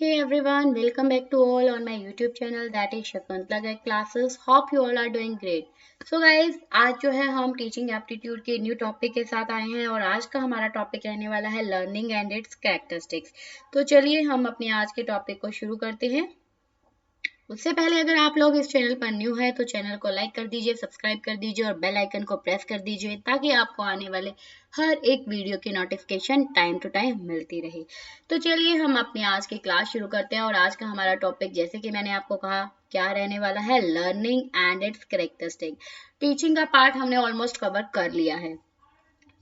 Hey everyone, welcome back to all on my YouTube channel that is Shakuntala Guide Classes. Hope you all are doing great. So guys, आज जो है हम teaching aptitude के new topic के साथ आए हैं और आज का हमारा टॉपिक रहने वाला है लर्निंग एंड इट्स कैरेक्टरिस्टिक्स। तो चलिए हम अपने आज के टॉपिक को शुरू करते हैं। उससे पहले अगर आप लोग इस चैनल पर न्यू है तो चैनल को लाइक कर दीजिए, सब्सक्राइब कर दीजिए और बेल आइकन को प्रेस कर दीजिए ताकि आपको आने वाले हर एक वीडियो की नोटिफिकेशन टाइम टू टाइम मिलती रहे। तो चलिए हम अपनी आज की क्लास शुरू करते हैं और आज का हमारा टॉपिक जैसे कि मैंने आपको कहा क्या रहने वाला है, learning and it's characteristic. Teaching का पार्ट हमने ऑलमोस्ट कवर कर लिया है।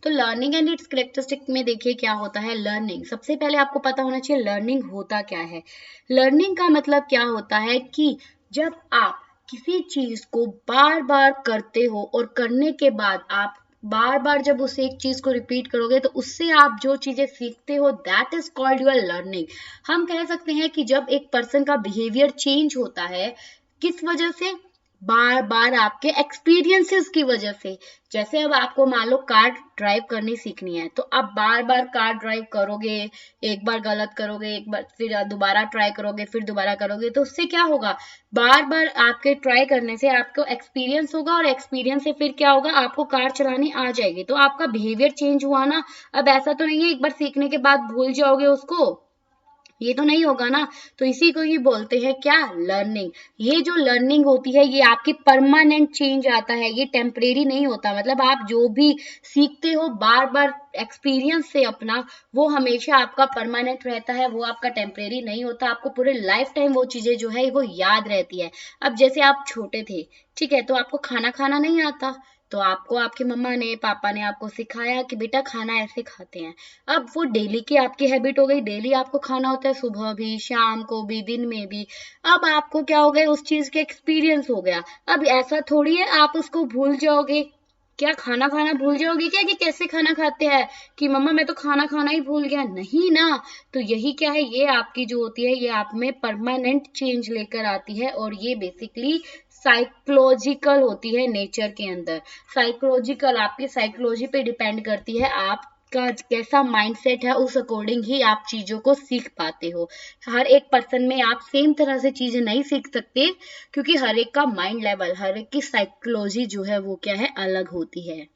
तो लर्निंग एंड इट्स कैरेक्टरिस्टिक में देखिए क्या होता है। लर्निंग, सबसे पहले आपको पता होना चाहिए लर्निंग होता क्या है। लर्निंग का मतलब क्या होता है कि जब आप किसी चीज को बार बार करते हो और करने के बाद आप बार बार जब उस एक चीज को रिपीट करोगे तो उससे आप जो चीजें सीखते हो that is called your learning. हम कह सकते हैं कि जब एक पर्सन का बिहेवियर चेंज होता है, किस वजह से? बार बार आपके एक्सपीरियंसेस की वजह से। जैसे अब आपको मान लो कार ड्राइव करनी सीखनी है तो आप बार बार कार ड्राइव करोगे, एक बार गलत करोगे, एक बार फिर दोबारा ट्राई करोगे, फिर दोबारा करोगे तो उससे क्या होगा, बार बार आपके ट्राई करने से आपको एक्सपीरियंस होगा और एक्सपीरियंस से फिर क्या होगा, आपको कार चलानी आ जाएगी। तो आपका बिहेवियर चेंज हुआ ना। अब ऐसा तो नहीं है एक बार सीखने के बाद भूल जाओगे उसको, ये तो नहीं होगा ना। तो इसी को ही बोलते हैं क्या, लर्निंग। ये जो लर्निंग होती है ये आपकी परमानेंट चेंज आता है, ये टेम्परेरी नहीं होता। मतलब आप जो भी सीखते हो बार बार एक्सपीरियंस से अपना, वो हमेशा आपका परमानेंट रहता है, वो आपका टेम्परेरी नहीं होता। आपको पूरे लाइफ टाइम वो चीजें जो है वो याद रहती है। अब जैसे आप छोटे थे, ठीक है, तो आपको खाना खाना नहीं आता, तो आपको आपकी मम्मा ने पापा ने आपको सिखाया कि बेटा खाना ऐसे खाते हैं। अब वो डेली की आपकी हैबिट हो गई, डेली आपको खाना होता है, सुबह भी, शाम को भी, दिन में भी। अब आपको क्या हो गया, उस चीज के एक्सपीरियंस हो गया। अब ऐसा थोड़ी है आप उसको भूल जाओगे। क्या खाना खाना भूल जाओगे क्या, कि कैसे खाना खाते हैं, कि मम्मा मैं तो खाना खाना ही भूल गया, नहीं ना। तो यही क्या है, ये आपकी जो होती है ये आप में परमानेंट चेंज लेकर आती है और ये बेसिकली साइकोलॉजिकल होती है नेचर के अंदर। साइकोलॉजिकल आपकी साइकोलॉजी पे डिपेंड करती है, आपका कैसा माइंडसेट है उस अकॉर्डिंग ही आप चीजों को सीख पाते हो। हर एक पर्सन में आप सेम तरह से चीजें नहीं सीख सकते क्योंकि हर एक का माइंड लेवल, हर एक की साइकोलॉजी जो है वो क्या है, अलग होती है।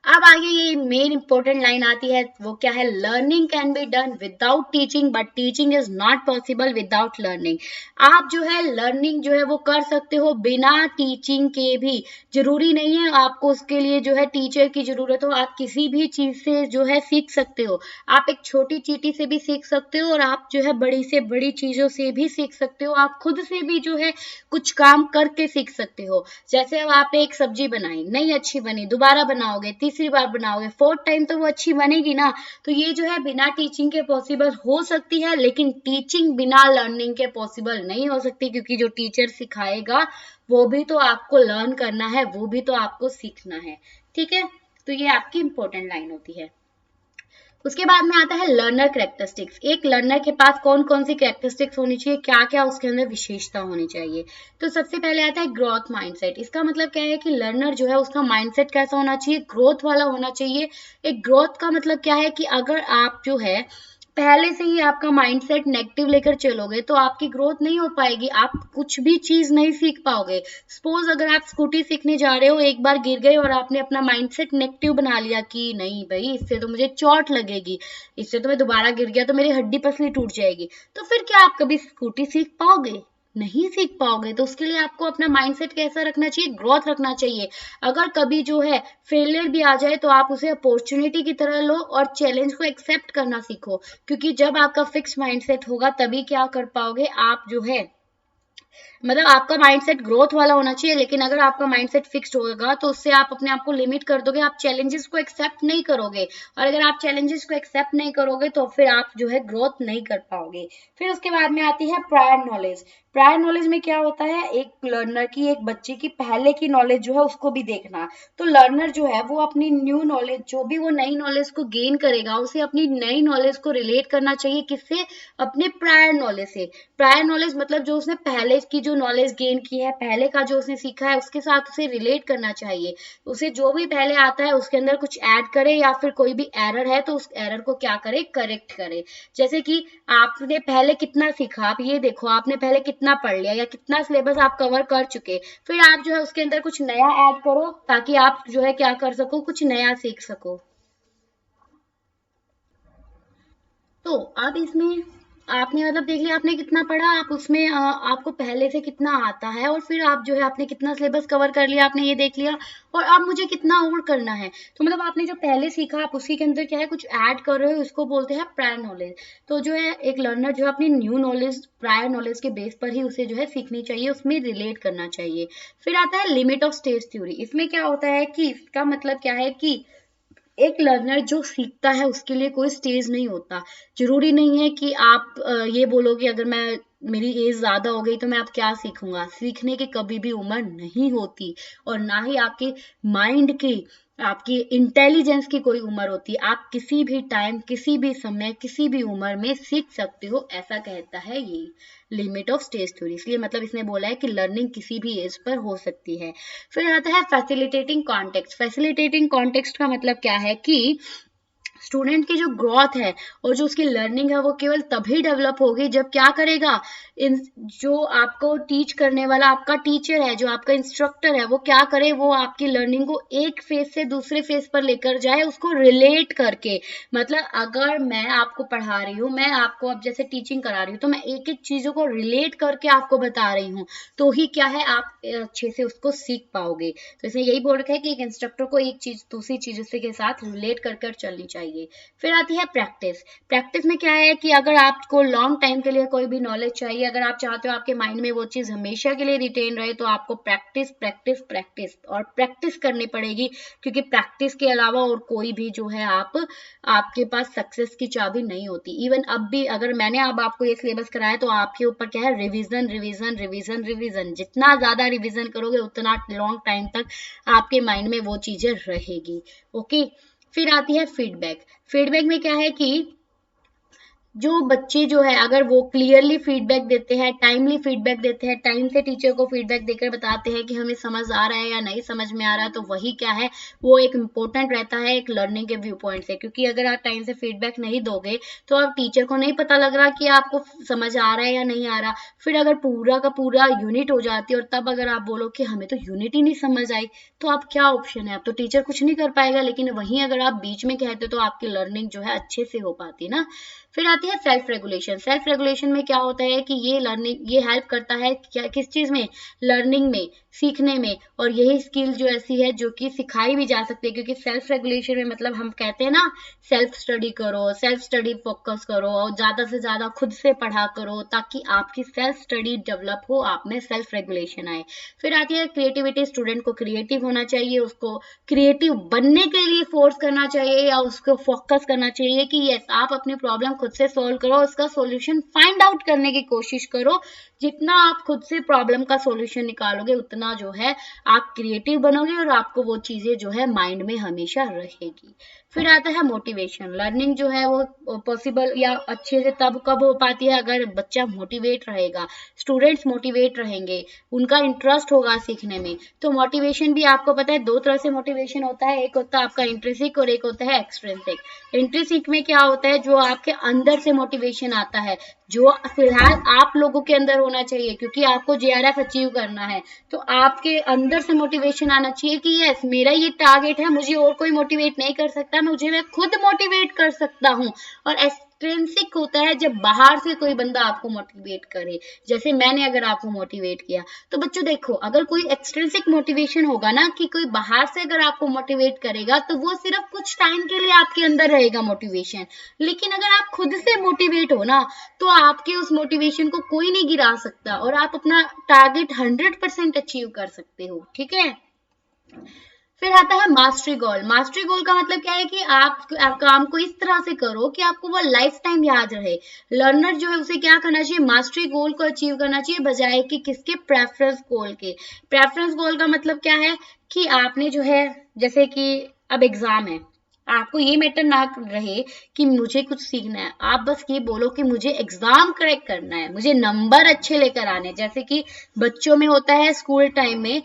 अब आगे ये मेन इंपॉर्टेंट लाइन आती है, वो क्या है, learning can be done without teaching but teaching is not possible without learning. आप जो है लर्निंग जो है वो कर सकते हो बिना टीचिंग के भी। जरूरी नहीं है आपको उसके लिए जो है टीचर की जरूरत हो, आप किसी भी चीज से जो है सीख सकते हो। आप एक छोटी चीटी से भी सीख सकते हो और आप जो है बड़ी से बड़ी चीजों से भी सीख सकते हो। आप खुद से भी जो है कुछ काम करके सीख सकते हो। जैसे अब आपने एक सब्जी बनाई, नहीं अच्छी बनी, दोबारा बनाओगे, तीसरी बार बनाओगे, फोर्थ टाइम तो वो अच्छी बनेगी ना। तो ये जो है बिना टीचिंग के पॉसिबल हो सकती है, लेकिन टीचिंग बिना लर्निंग के पॉसिबल नहीं हो सकती क्योंकि जो टीचर सिखाएगा वो भी तो आपको लर्न करना है, वो भी तो आपको सीखना है। ठीक है, तो ये आपकी इंपॉर्टेंट लाइन होती है। उसके बाद में आता है लर्नर कैरेक्टरिस्टिक्स। एक लर्नर के पास कौन कौन सी कैरेक्टरिस्टिक्स होनी चाहिए, क्या क्या उसके अंदर विशेषता होनी चाहिए। तो सबसे पहले आता है ग्रोथ माइंडसेट। इसका मतलब क्या है कि लर्नर जो है उसका माइंडसेट कैसा होना चाहिए, ग्रोथ वाला होना चाहिए। एक ग्रोथ का मतलब क्या है कि अगर आप जो है पहले से ही आपका माइंडसेट नेगेटिव लेकर चलोगे तो आपकी ग्रोथ नहीं हो पाएगी, आप कुछ भी चीज नहीं सीख पाओगे। सपोज अगर आप स्कूटी सीखने जा रहे हो, एक बार गिर गए और आपने अपना माइंडसेट नेगेटिव बना लिया कि नहीं भाई इससे तो मुझे चोट लगेगी, इससे तो मैं दोबारा गिर गया तो मेरी हड्डी पसली टूट जाएगी, तो फिर क्या आप कभी स्कूटी सीख पाओगे? नहीं सीख पाओगे। तो उसके लिए आपको अपना माइंडसेट कैसा रखना चाहिए, ग्रोथ रखना चाहिए। अगर कभी जो है फेलियर भी आ जाए तो आप उसे अपॉर्चुनिटी की तरह लो और चैलेंज को एक्सेप्ट करना सीखो, क्योंकि जब आपका फिक्स माइंडसेट होगा तभी क्या कर पाओगे आप जो है, मतलब आपका माइंडसेट ग्रोथ वाला होना चाहिए। लेकिन अगर आपका माइंडसेट फिक्स्ड होगा तो उससे आप अपने आप को लिमिट कर दोगे, आप चैलेंजेस को एक्सेप्ट नहीं करोगे। और अगर आप चैलेंजेस को एक्सेप्ट नहीं करोगे तो फिर आप जो है ग्रोथ नहीं कर पाओगे। फिर उसके बाद में आती है प्रायर नॉलेज। प्रायर नॉलेज में क्या होता है, एक लर्नर की, एक बच्चे की पहले की नॉलेज जो है उसको भी देखना। तो लर्नर जो है वो अपनी न्यू नॉलेज, जो भी वो नई नॉलेज को गेन करेगा उसे अपनी नई नॉलेज को रिलेट करना चाहिए, किससे, अपने प्रायर नॉलेज से। प्रायर नॉलेज मतलब जो उसने पहले नॉलेज की जो नॉलेज गेन की है, पहले का जो उसने सीखा है उसके साथ उसे रिलेट करना चाहिए। उसे जो भी पहले आता है उसके अंदर कुछ ऐड करे, या फिर कोई भी एरर है तो उस एरर को क्या करे, करेक्ट करे। जैसे कि आपने पहले कितना सीखा, आप ये देखो आपने पहले कितना पढ़ लिया या कितना सिलेबस आप कवर कर चुके, फिर आप जो है उसके अंदर कुछ नया ऐड करो ताकि आप जो है क्या कर सको, कुछ नया सीख सको। तो अब इसमें आपने मतलब देख लिया आपने कितना पढ़ा, आप उसमें आपको पहले से कितना आता है, और फिर आप जो है आपने कितना सिलेबस कवर कर लिया, आपने ये देख लिया, और अब मुझे कितना और करना है। तो मतलब आपने जो पहले सीखा आप उसी के अंदर क्या है कुछ ऐड कर रहे हो, इसको बोलते हैं प्रायर नॉलेज। तो जो है एक लर्नर जो है अपनी न्यू नॉलेज प्रायर नॉलेज के बेस पर ही उसे जो है सीखनी चाहिए, उसमें रिलेट करना चाहिए। फिर आता है लिमिट ऑफ स्टेज थ्योरी। इसमें क्या होता है कि इसका मतलब क्या है कि एक लर्नर जो सीखता है उसके लिए कोई स्टेज नहीं होता। जरूरी नहीं है कि आप ये बोलो कि अगर मैं मेरी एज ज्यादा हो गई तो मैं अब क्या सीखूंगा। सीखने की कभी भी उम्र नहीं होती, और ना ही आपके माइंड की, आपकी इंटेलिजेंस की कोई उम्र होती है। आप किसी भी टाइम, किसी भी समय, किसी भी उम्र में सीख सकते हो, ऐसा कहता है ये लिमिट ऑफ स्टेज थ्योरी। इसलिए मतलब इसने बोला है कि लर्निंग किसी भी एज पर हो सकती है। फिर आता है फैसिलिटेटिंग कॉन्टेक्स्ट। फैसिलिटेटिंग कॉन्टेक्स्ट का मतलब क्या है कि स्टूडेंट की जो ग्रोथ है और जो उसकी लर्निंग है वो केवल तभी डेवलप होगी जब क्या करेगा, इन जो आपको टीच करने वाला आपका टीचर है, जो आपका इंस्ट्रक्टर है, वो क्या करे, वो आपकी लर्निंग को एक फेज से दूसरे फेज पर लेकर जाए, उसको रिलेट करके। मतलब अगर मैं आपको पढ़ा रही हूँ, मैं आपको अब जैसे टीचिंग करा रही हूँ, तो मैं एक एक चीजों को रिलेट करके आपको बता रही हूँ, तो ही क्या है आप अच्छे से उसको सीख पाओगे। तो इसमें यही बोल रखा है कि एक इंस्ट्रक्टर को एक चीज दूसरी चीज के साथ रिलेट कर चलनी चाहिए। फिर आती है प्रैक्टिस। प्रैक्टिस में क्या है कि अगर आपको लॉन्ग टाइम के लिए कोई भी नॉलेज चाहिए, अगर आप चाहते हो आपके माइंड में वो चीज हमेशा के लिए रिटेन रहे, तो आपको प्रैक्टिस प्रैक्टिस प्रैक्टिस और प्रैक्टिस करनी पड़ेगी, क्योंकि प्रैक्टिस के अलावा और कोई भी जो है आपके पास सक्सेस की चाबी नहीं होती। इवन अब भी अगर मैंने अब आपको ये सिलेबस कराया तो आपके ऊपर क्या है, रिवीजन रिवीजन रिवीजन रिवीजन। जितना ज्यादा रिवीजन करोगे उतना लॉन्ग टाइम तक आपके माइंड में वो चीजें रहेगी। ओके। फिर आती है फीडबैक। फीडबैक में क्या है कि जो बच्चे जो है अगर वो क्लियरली फीडबैक देते हैं, टाइमली फीडबैक देते हैं, टाइम से टीचर को फीडबैक देकर बताते हैं कि हमें समझ आ रहा है या नहीं समझ में आ रहा है, तो वही क्या है, वो एक इम्पोर्टेंट रहता है एक लर्निंग के व्यू पॉइंट से। क्योंकि अगर आप टाइम से फीडबैक नहीं दोगे तो आप टीचर को नहीं पता लग रहा कि आपको समझ आ रहा है या नहीं आ रहा। फिर अगर पूरा का पूरा यूनिट हो जाती है और तब अगर आप बोलो कि हमें तो यूनिट ही नहीं समझ आई, तो आप क्या ऑप्शन है, अब तो टीचर कुछ नहीं कर पाएगा। लेकिन वहीं अगर आप बीच में कहते तो आपकी लर्निंग जो है अच्छे से हो पाती ना। फिर आती है सेल्फ रेगुलेशन। सेल्फ रेगुलेशन में क्या होता है कि ये लर्निंग, ये हेल्प करता है क्या, किस चीज में, लर्निंग में, सीखने में। और यही स्किल जो ऐसी है जो कि सिखाई भी जा सकती है, क्योंकि सेल्फ रेगुलेशन में मतलब हम कहते हैं ना, सेल्फ स्टडी करो, सेल्फ स्टडी फोकस करो, और ज्यादा से ज्यादा खुद से पढ़ा करो ताकि आपकी सेल्फ स्टडी डेवलप हो, आप में सेल्फ रेगुलेशन आए। फिर आती है क्रिएटिविटी। स्टूडेंट को क्रिएटिव होना चाहिए, उसको क्रिएटिव बनने के लिए फोर्स करना चाहिए या उसको फोकस करना चाहिए कि यस आप अपनी प्रॉब्लम खुद से सोल्व करो, उसका सॉल्यूशन फाइंड आउट करने की कोशिश करो। जितना आप खुद से प्रॉब्लम का सॉल्यूशन निकालोगे उतना जो है आप क्रिएटिव बनोगे और आपको वो चीजें जो है माइंड में हमेशा रहेगी। फिर आता है मोटिवेशन। लर्निंग जो है वो पॉसिबल या अच्छे से तब कब हो पाती है, अगर बच्चा मोटिवेट रहेगा, स्टूडेंट्स मोटिवेट रहेंगे, उनका इंटरेस्ट होगा सीखने में। तो मोटिवेशन भी आपको पता है दो तरह से मोटिवेशन होता है, एक होता है आपका इंट्रिंसिक और एक होता है एक्सट्रिंसिक। इंट्रिंसिक में क्या होता है, जो आपके अंदर से मोटिवेशन आता है, जो फिलहाल आप लोगों के अंदर होना चाहिए, क्योंकि आपको जेआरएफ अचीव करना है। तो आपके अंदर से मोटिवेशन आना चाहिए कि यस मेरा ये टारगेट है, मुझे और कोई मोटिवेट नहीं कर सकता, मुझे मैं खुद मोटिवेट कर सकता हूँ। और एक्सट्रिंसिक होता है जब बाहर से कोई बंदा आपको मोटिवेट करे, जैसे मैंने अगर आपको मोटिवेट किया। तो बच्चों देखो, अगर कोई एक्सट्रिंसिक मोटिवेशन होगा ना, कि कोई बाहर से अगर आपको मोटिवेट करेगा, तो वो सिर्फ कुछ टाइम के लिए आपके अंदर रहेगा मोटिवेशन। लेकिन अगर आप खुद से मोटिवेट हो ना, तो आपके उस मोटिवेशन को कोई नहीं गिरा सकता और आप अपना टारगेट 100% अचीव कर सकते हो। ठीक है। फिर आता है मास्टरी गोल। मास्टरी गोल का मतलब क्या है कि आप काम को इस तरह से करो कि आपको वो लाइफ टाइम याद रहे। लर्नर जो है उसे क्या करना चाहिए, मास्टरी गोल को अचीव करना चाहिए, बजाय कि किसके, प्रेफरेंस गोल के। प्रेफरेंस गोल का मतलब क्या है कि आपने जो है, जैसे कि अब एग्जाम है, आपको ये मैटर ना रहे कि मुझे कुछ सीखना है, आप बस ये बोलो कि मुझे एग्जाम क्रैक करना है, मुझे नंबर अच्छे लेकर आने हैं। जैसे कि बच्चों में होता है, स्कूल टाइम में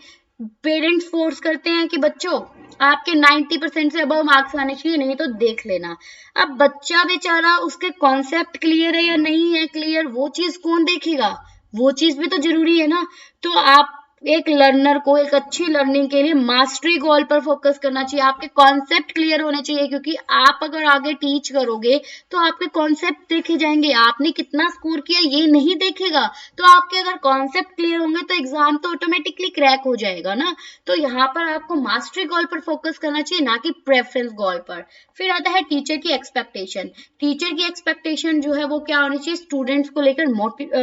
पेरेंट्स फोर्स करते हैं कि बच्चों आपके 90% से अबव मार्क्स आने चाहिए, नहीं तो देख लेना। अब बच्चा बेचारा, उसके कॉन्सेप्ट क्लियर है या नहीं है क्लियर, वो चीज कौन देखेगा? वो चीज भी तो जरूरी है ना। तो आप एक लर्नर को एक अच्छी लर्निंग के लिए मास्टरी गोल पर फोकस करना चाहिए, आपके कॉन्सेप्ट क्लियर होने चाहिए, क्योंकि आप अगर आगे टीच करोगे तो आपके कॉन्सेप्ट देखे जाएंगे, आपने कितना स्कोर किया ये नहीं देखेगा। तो आपके अगर कॉन्सेप्ट क्लियर होंगे तो एग्जाम तो ऑटोमेटिकली क्रैक हो जाएगा ना। तो यहाँ पर आपको मास्टरी गोल पर फोकस करना चाहिए, ना कि प्रेफरेंस गोल पर। फिर आता है टीचर की एक्सपेक्टेशन। टीचर की एक्सपेक्टेशन जो है वो क्या होनी चाहिए? स्टूडेंट्स को लेकर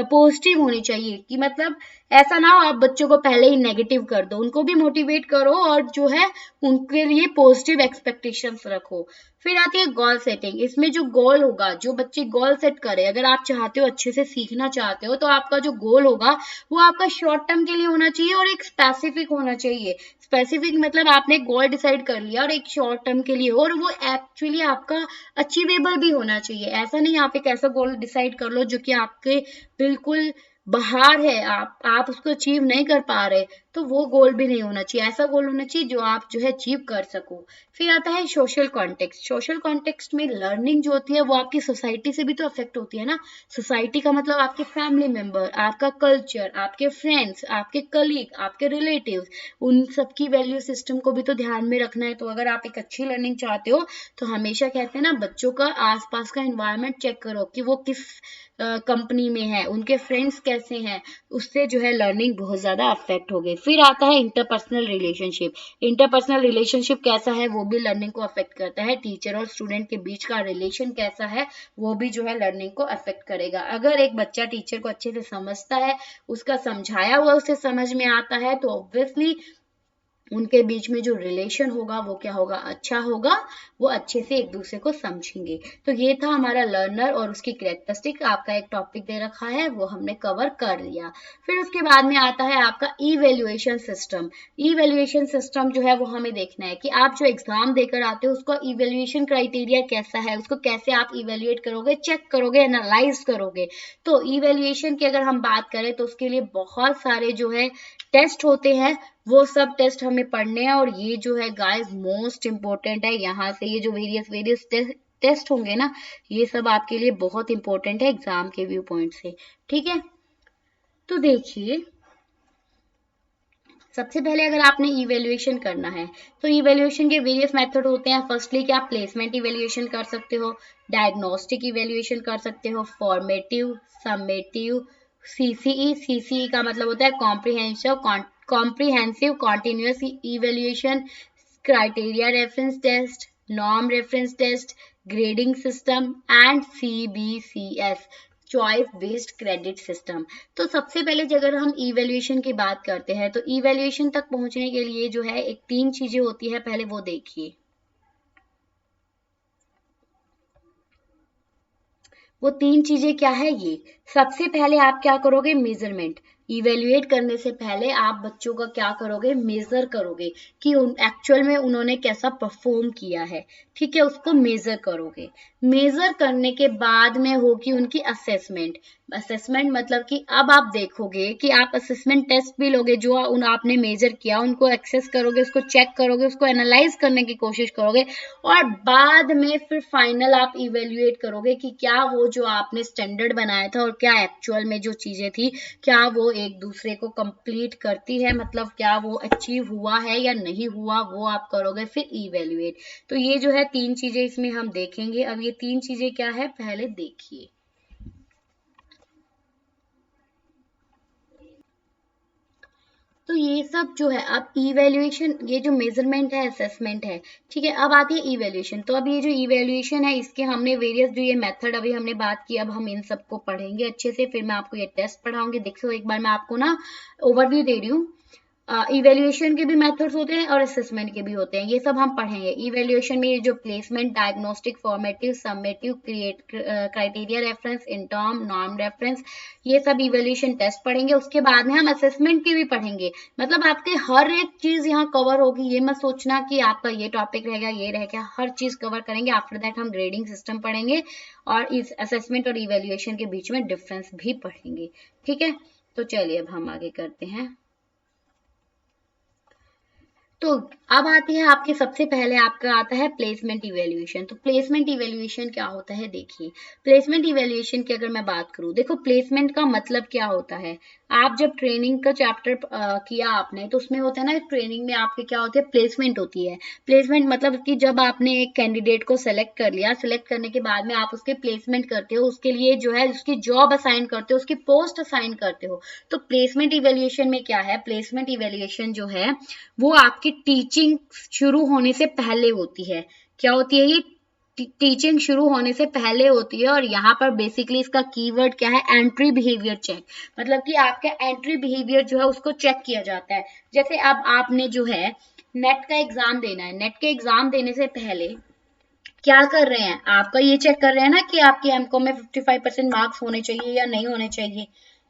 पॉजिटिव होनी चाहिए, कि मतलब ऐसा ना हो आप बच्चों को पहले ही नेगेटिव कर दो, उनको भी मोटिवेट करो और जो है उनके लिए पॉजिटिव एक्सपेक्टेशंस रखो। फिर आती है गोल सेटिंग। इसमें जो गोल होगा, जो बच्चे गोल सेट करे, अगर आप चाहते हो अच्छे से सीखना चाहते हो तो आपका जो गोल होगा वो आपका शॉर्ट टर्म के लिए होना चाहिए और एक स्पेसिफिक होना चाहिए। स्पेसिफिक मतलब आपने गोल डिसाइड कर लिया और एक शॉर्ट टर्म के लिए हो, और वो एक्चुअली आपका अचीवेबल भी होना चाहिए। ऐसा नहीं आप एक ऐसा गोल डिसाइड कर लो जो कि आपके बिल्कुल बाहर है, आप उसको अचीव नहीं कर पा रहे, तो वो गोल भी नहीं होना चाहिए। ऐसा गोल होना चाहिए जो आप जो है अचीव कर सको। फिर आता है सोशल कॉन्टेक्स्ट। सोशल कॉन्टेक्स्ट में लर्निंग जो होती है वो आपकी सोसाइटी से भी तो अफेक्ट होती है ना। सोसाइटी का मतलब आपके फैमिली मेंबर, आपका कल्चर, आपके फ्रेंड्स, आपके कलीग, आपके रिलेटिव्स, उन सबकी वैल्यू सिस्टम को भी तो ध्यान में रखना है। तो अगर आप एक अच्छी लर्निंग चाहते हो तो हमेशा कहते हैं ना, बच्चों का आसपास का एनवायरनमेंट चेक करो कि वो किस कंपनी में है, उनके फ्रेंड्स कैसे हैं, उससे जो है लर्निंग बहुत ज्यादा अफेक्ट हो गई। फिर आता है इंटरपर्सनल रिलेशनशिप। इंटरपर्सनल रिलेशनशिप कैसा है वो भी लर्निंग को अफेक्ट करता है। टीचर और स्टूडेंट के बीच का रिलेशन कैसा है वो भी जो है लर्निंग को अफेक्ट करेगा। अगर एक बच्चा टीचर को अच्छे से समझता है, उसका समझाया हुआ उसे समझ में आता है, तो ऑब्वियसली उनके बीच में जो रिलेशन होगा वो क्या होगा? अच्छा होगा, वो अच्छे से एक दूसरे को समझेंगे। तो ये था हमारा लर्नर और उसकी कैरेक्टरिस्टिक। आपका एक टॉपिक दे रखा है वो हमने कवर कर लिया। फिर उसके बाद में आता है आपका इवेल्युएशन सिस्टम। इवेल्युएशन सिस्टम जो है वो हमें देखना है कि आप जो एग्जाम देकर आते हो उसका इवेल्युएशन क्राइटेरिया कैसा है, उसको कैसे आप इवेल्युएट करोगे, चेक करोगे, एनालाइज करोगे। तो इवेल्युएशन की अगर हम बात करें तो उसके लिए बहुत सारे जो है टेस्ट होते हैं, वो सब टेस्ट हमें पढ़ने हैं। और ये जो है गाइस मोस्ट इंपॉर्टेंट है। यहाँ से ये जो वेरियस टेस्ट होंगे ना, ये सब आपके लिए बहुत इंपॉर्टेंट है एग्जाम के व्यू पॉइंट से। ठीक है, तो देखिए सबसे पहले अगर आपने इवेल्युएशन करना है तो इवेल्युएशन के वेरियस मेथड होते हैं। फर्स्टली कि आप प्लेसमेंट इवेल्युएशन कर सकते हो, डायग्नोस्टिक इवेल्युएशन कर सकते हो, फॉर्मेटिव, समेटिव, सीसीई। सीसीई का मतलब होता है comprehensive continuous evaluation, criteria reference test, norm reference test, grading system and CBCS, choice based credit system. तो सबसे पहले अगर हम इवेल्युएशन की बात करते हैं तो इवेल्युएशन तक पहुंचने के लिए जो है एक 3 चीजें होती है, पहले वो देखिए। वो 3 चीजें क्या है ये? सबसे पहले आप क्या करोगे? मेजरमेंट। इवेल्युएट करने से पहले आप बच्चों का क्या करोगे? मेजर करोगे कि एक्चुअल में उन्होंने कैसा परफॉर्म किया है। ठीक है, उसको मेजर करोगे। मेजर करने के बाद में होगी उनकी असेसमेंट। असेसमेंट मतलब कि अब आप देखोगे कि आप असेसमेंट टेस्ट भी लोगे जो आपने मेजर किया, उनको एक्सेस करोगे, उसको चेक करोगे, उसको एनालाइज करने की कोशिश करोगे, और बाद में फिर फाइनल आप इवेल्युएट करोगे कि क्या वो जो आपने स्टैंडर्ड बनाया था और क्या एक्चुअल में जो चीजें थी क्या वो एक दूसरे को कंप्लीट करती है, मतलब क्या वो अचीव हुआ है या नहीं हुआ, वो आप करोगे फिर इवेल्युएट। तो ये जो है 3 चीजें इसमें हम देखेंगे। अब ये 3 चीजें क्या है पहले देखिए। तो ये सब जो है, अब इवेल्युएशन, ये जो मेजरमेंट है, असेसमेंट है, ठीक है। अब आती है इवेल्युएशन। तो अब ये जो इवेल्युएशन है इसके हमने वेरियस जो ये मेथड अभी हमने बात की, अब हम इन सबको पढ़ेंगे अच्छे से, फिर मैं आपको ये टेस्ट पढ़ाऊंगी। देखो एक बार मैं आपको ना ओवरव्यू दे रही हूँ। इवेल्युएशन के भी मेथड्स होते हैं और असेसमेंट के भी होते हैं, ये सब हम पढ़ेंगे। इवेल्युएशन में जो placement, diagnostic, formative, summative, criteria reference, interim, norm reference, ये सब इवेल्युएशन टेस्ट पढ़ेंगे। उसके बाद में हम असेसमेंट की भी पढ़ेंगे। मतलब आपके हर एक चीज यहाँ कवर होगी, ये मत सोचना कि आपका ये टॉपिक रह गया, ये रह गया, हर चीज कवर करेंगे। आफ्टर दैट हम ग्रेडिंग सिस्टम पढ़ेंगे और इस असेसमेंट और इवेल्युएशन के बीच में डिफरेंस भी पढ़ेंगे। ठीक है, तो चलिए अब हम आगे करते हैं। तो अब आती है आपके, सबसे पहले आपका आता है प्लेसमेंट इवेल्युएशन। तो प्लेसमेंट इवेल्युएशन क्या होता है, देखिए प्लेसमेंट इवेल्युएशन की अगर मैं बात करूं, देखो प्लेसमेंट का मतलब क्या होता है। आप जब ट्रेनिंग का चैप्टर किया आपने, तो उसमें होता है ना, ट्रेनिंग में आपके क्या होती है, प्लेसमेंट होती है। प्लेसमेंट मतलब कि जब आपने एक कैंडिडेट को सेलेक्ट कर लिया, सेलेक्ट करने के बाद में आप उसके प्लेसमेंट करते हो, उसके लिए जो है उसकी जॉब असाइन करते हो, उसकी पोस्ट असाइन करते हो। तो प्लेसमेंट इवेल्युएशन में क्या है, प्लेसमेंट इवेल्युएशन जो है वो आपकी टीचिंग शुरू होने से पहले होती है। क्या होती है ये, टीचिंग शुरू होने से पहले होती है। और यहाँ पर बेसिकली इसका कीवर्ड क्या है, एंट्री बिहेवियर चेक। मतलब कि आपका एंट्री बिहेवियर जो है उसको चेक किया जाता है। जैसे अब आपने जो है नेट का एग्जाम देना है, नेट के एग्जाम देने से पहले क्या कर रहे हैं, आपका ये चेक कर रहे हैं ना कि आपके एमकॉम में 55% मार्क्स होने चाहिए या नहीं होने चाहिए।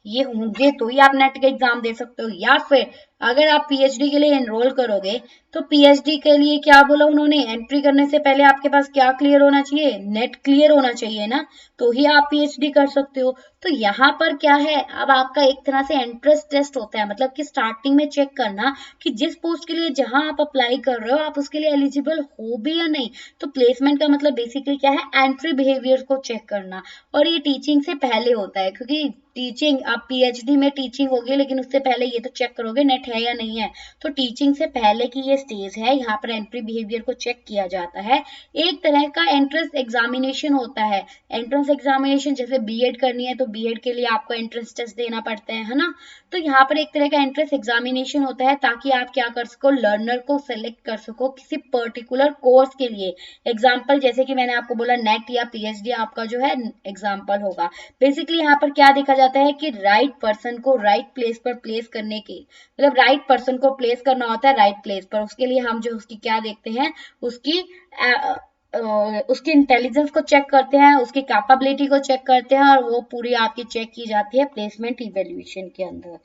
ये होंगे तो ही आप नेट के एग्जाम दे सकते हो। या फिर अगर आप पीएचडी के लिए एनरोल करोगे, तो पीएचडी के लिए क्या बोला उन्होंने, एंट्री करने से पहले आपके पास क्या क्लियर होना चाहिए, नेट क्लियर होना चाहिए ना, तो ही आप पीएचडी कर सकते हो। तो यहाँ पर क्या है, अब आपका एक तरह से एंट्रेंस टेस्ट होता है। मतलब कि स्टार्टिंग में चेक करना कि जिस पोस्ट के लिए जहां आप अप्लाई कर रहे हो, आप उसके लिए एलिजिबल हो भी या नहीं। तो प्लेसमेंट का मतलब बेसिकली क्या है, एंट्री बिहेवियर को चेक करना। और ये टीचिंग से पहले होता है, क्योंकि टीचिंग, आप पीएचडी में टीचिंग होगी, लेकिन उससे पहले ये तो चेक करोगे नेट है या नहीं है। तो टीचिंग से पहले की ये स्टेज है, यहाँ पर एंट्री बिहेवियर को चेक किया जाता है। एक तरह का एंट्रेंस एग्जामिनेशन होता है। एंट्रेंस एग्जामिनेशन, जैसे बीएड करनी है तो बीएड के लिए आपको एंट्रेंस टेस्ट देना पड़ता है ना। तो यहाँ पर एक तरह का एंट्रेंस एग्जामिनेशन होता है, ताकि आप क्या कर सको, लर्नर को सेलेक्ट कर सको किसी पर्टिकुलर कोर्स के लिए। एग्जाम्पल जैसे कि मैंने आपको बोला, नेट या पीएचडी आपका जो है एग्जाम्पल होगा। बेसिकली यहाँ पर क्या देखा जाता है कि राइट पर्सन को राइट प्लेस पर प्लेस करने की, मतलब राइट पर्सन को प्लेस करना होता है राइट प्लेस पर। उसके लिए हम जो उसकी क्या देखते हैं, उसकी इंटेलिजेंस को चेक करते हैं, उसकी कैपेबिलिटी को चेक करते हैं, और वो पूरी आपकी चेक की जाती है प्लेसमेंट इवेल्युएशन के अंदर।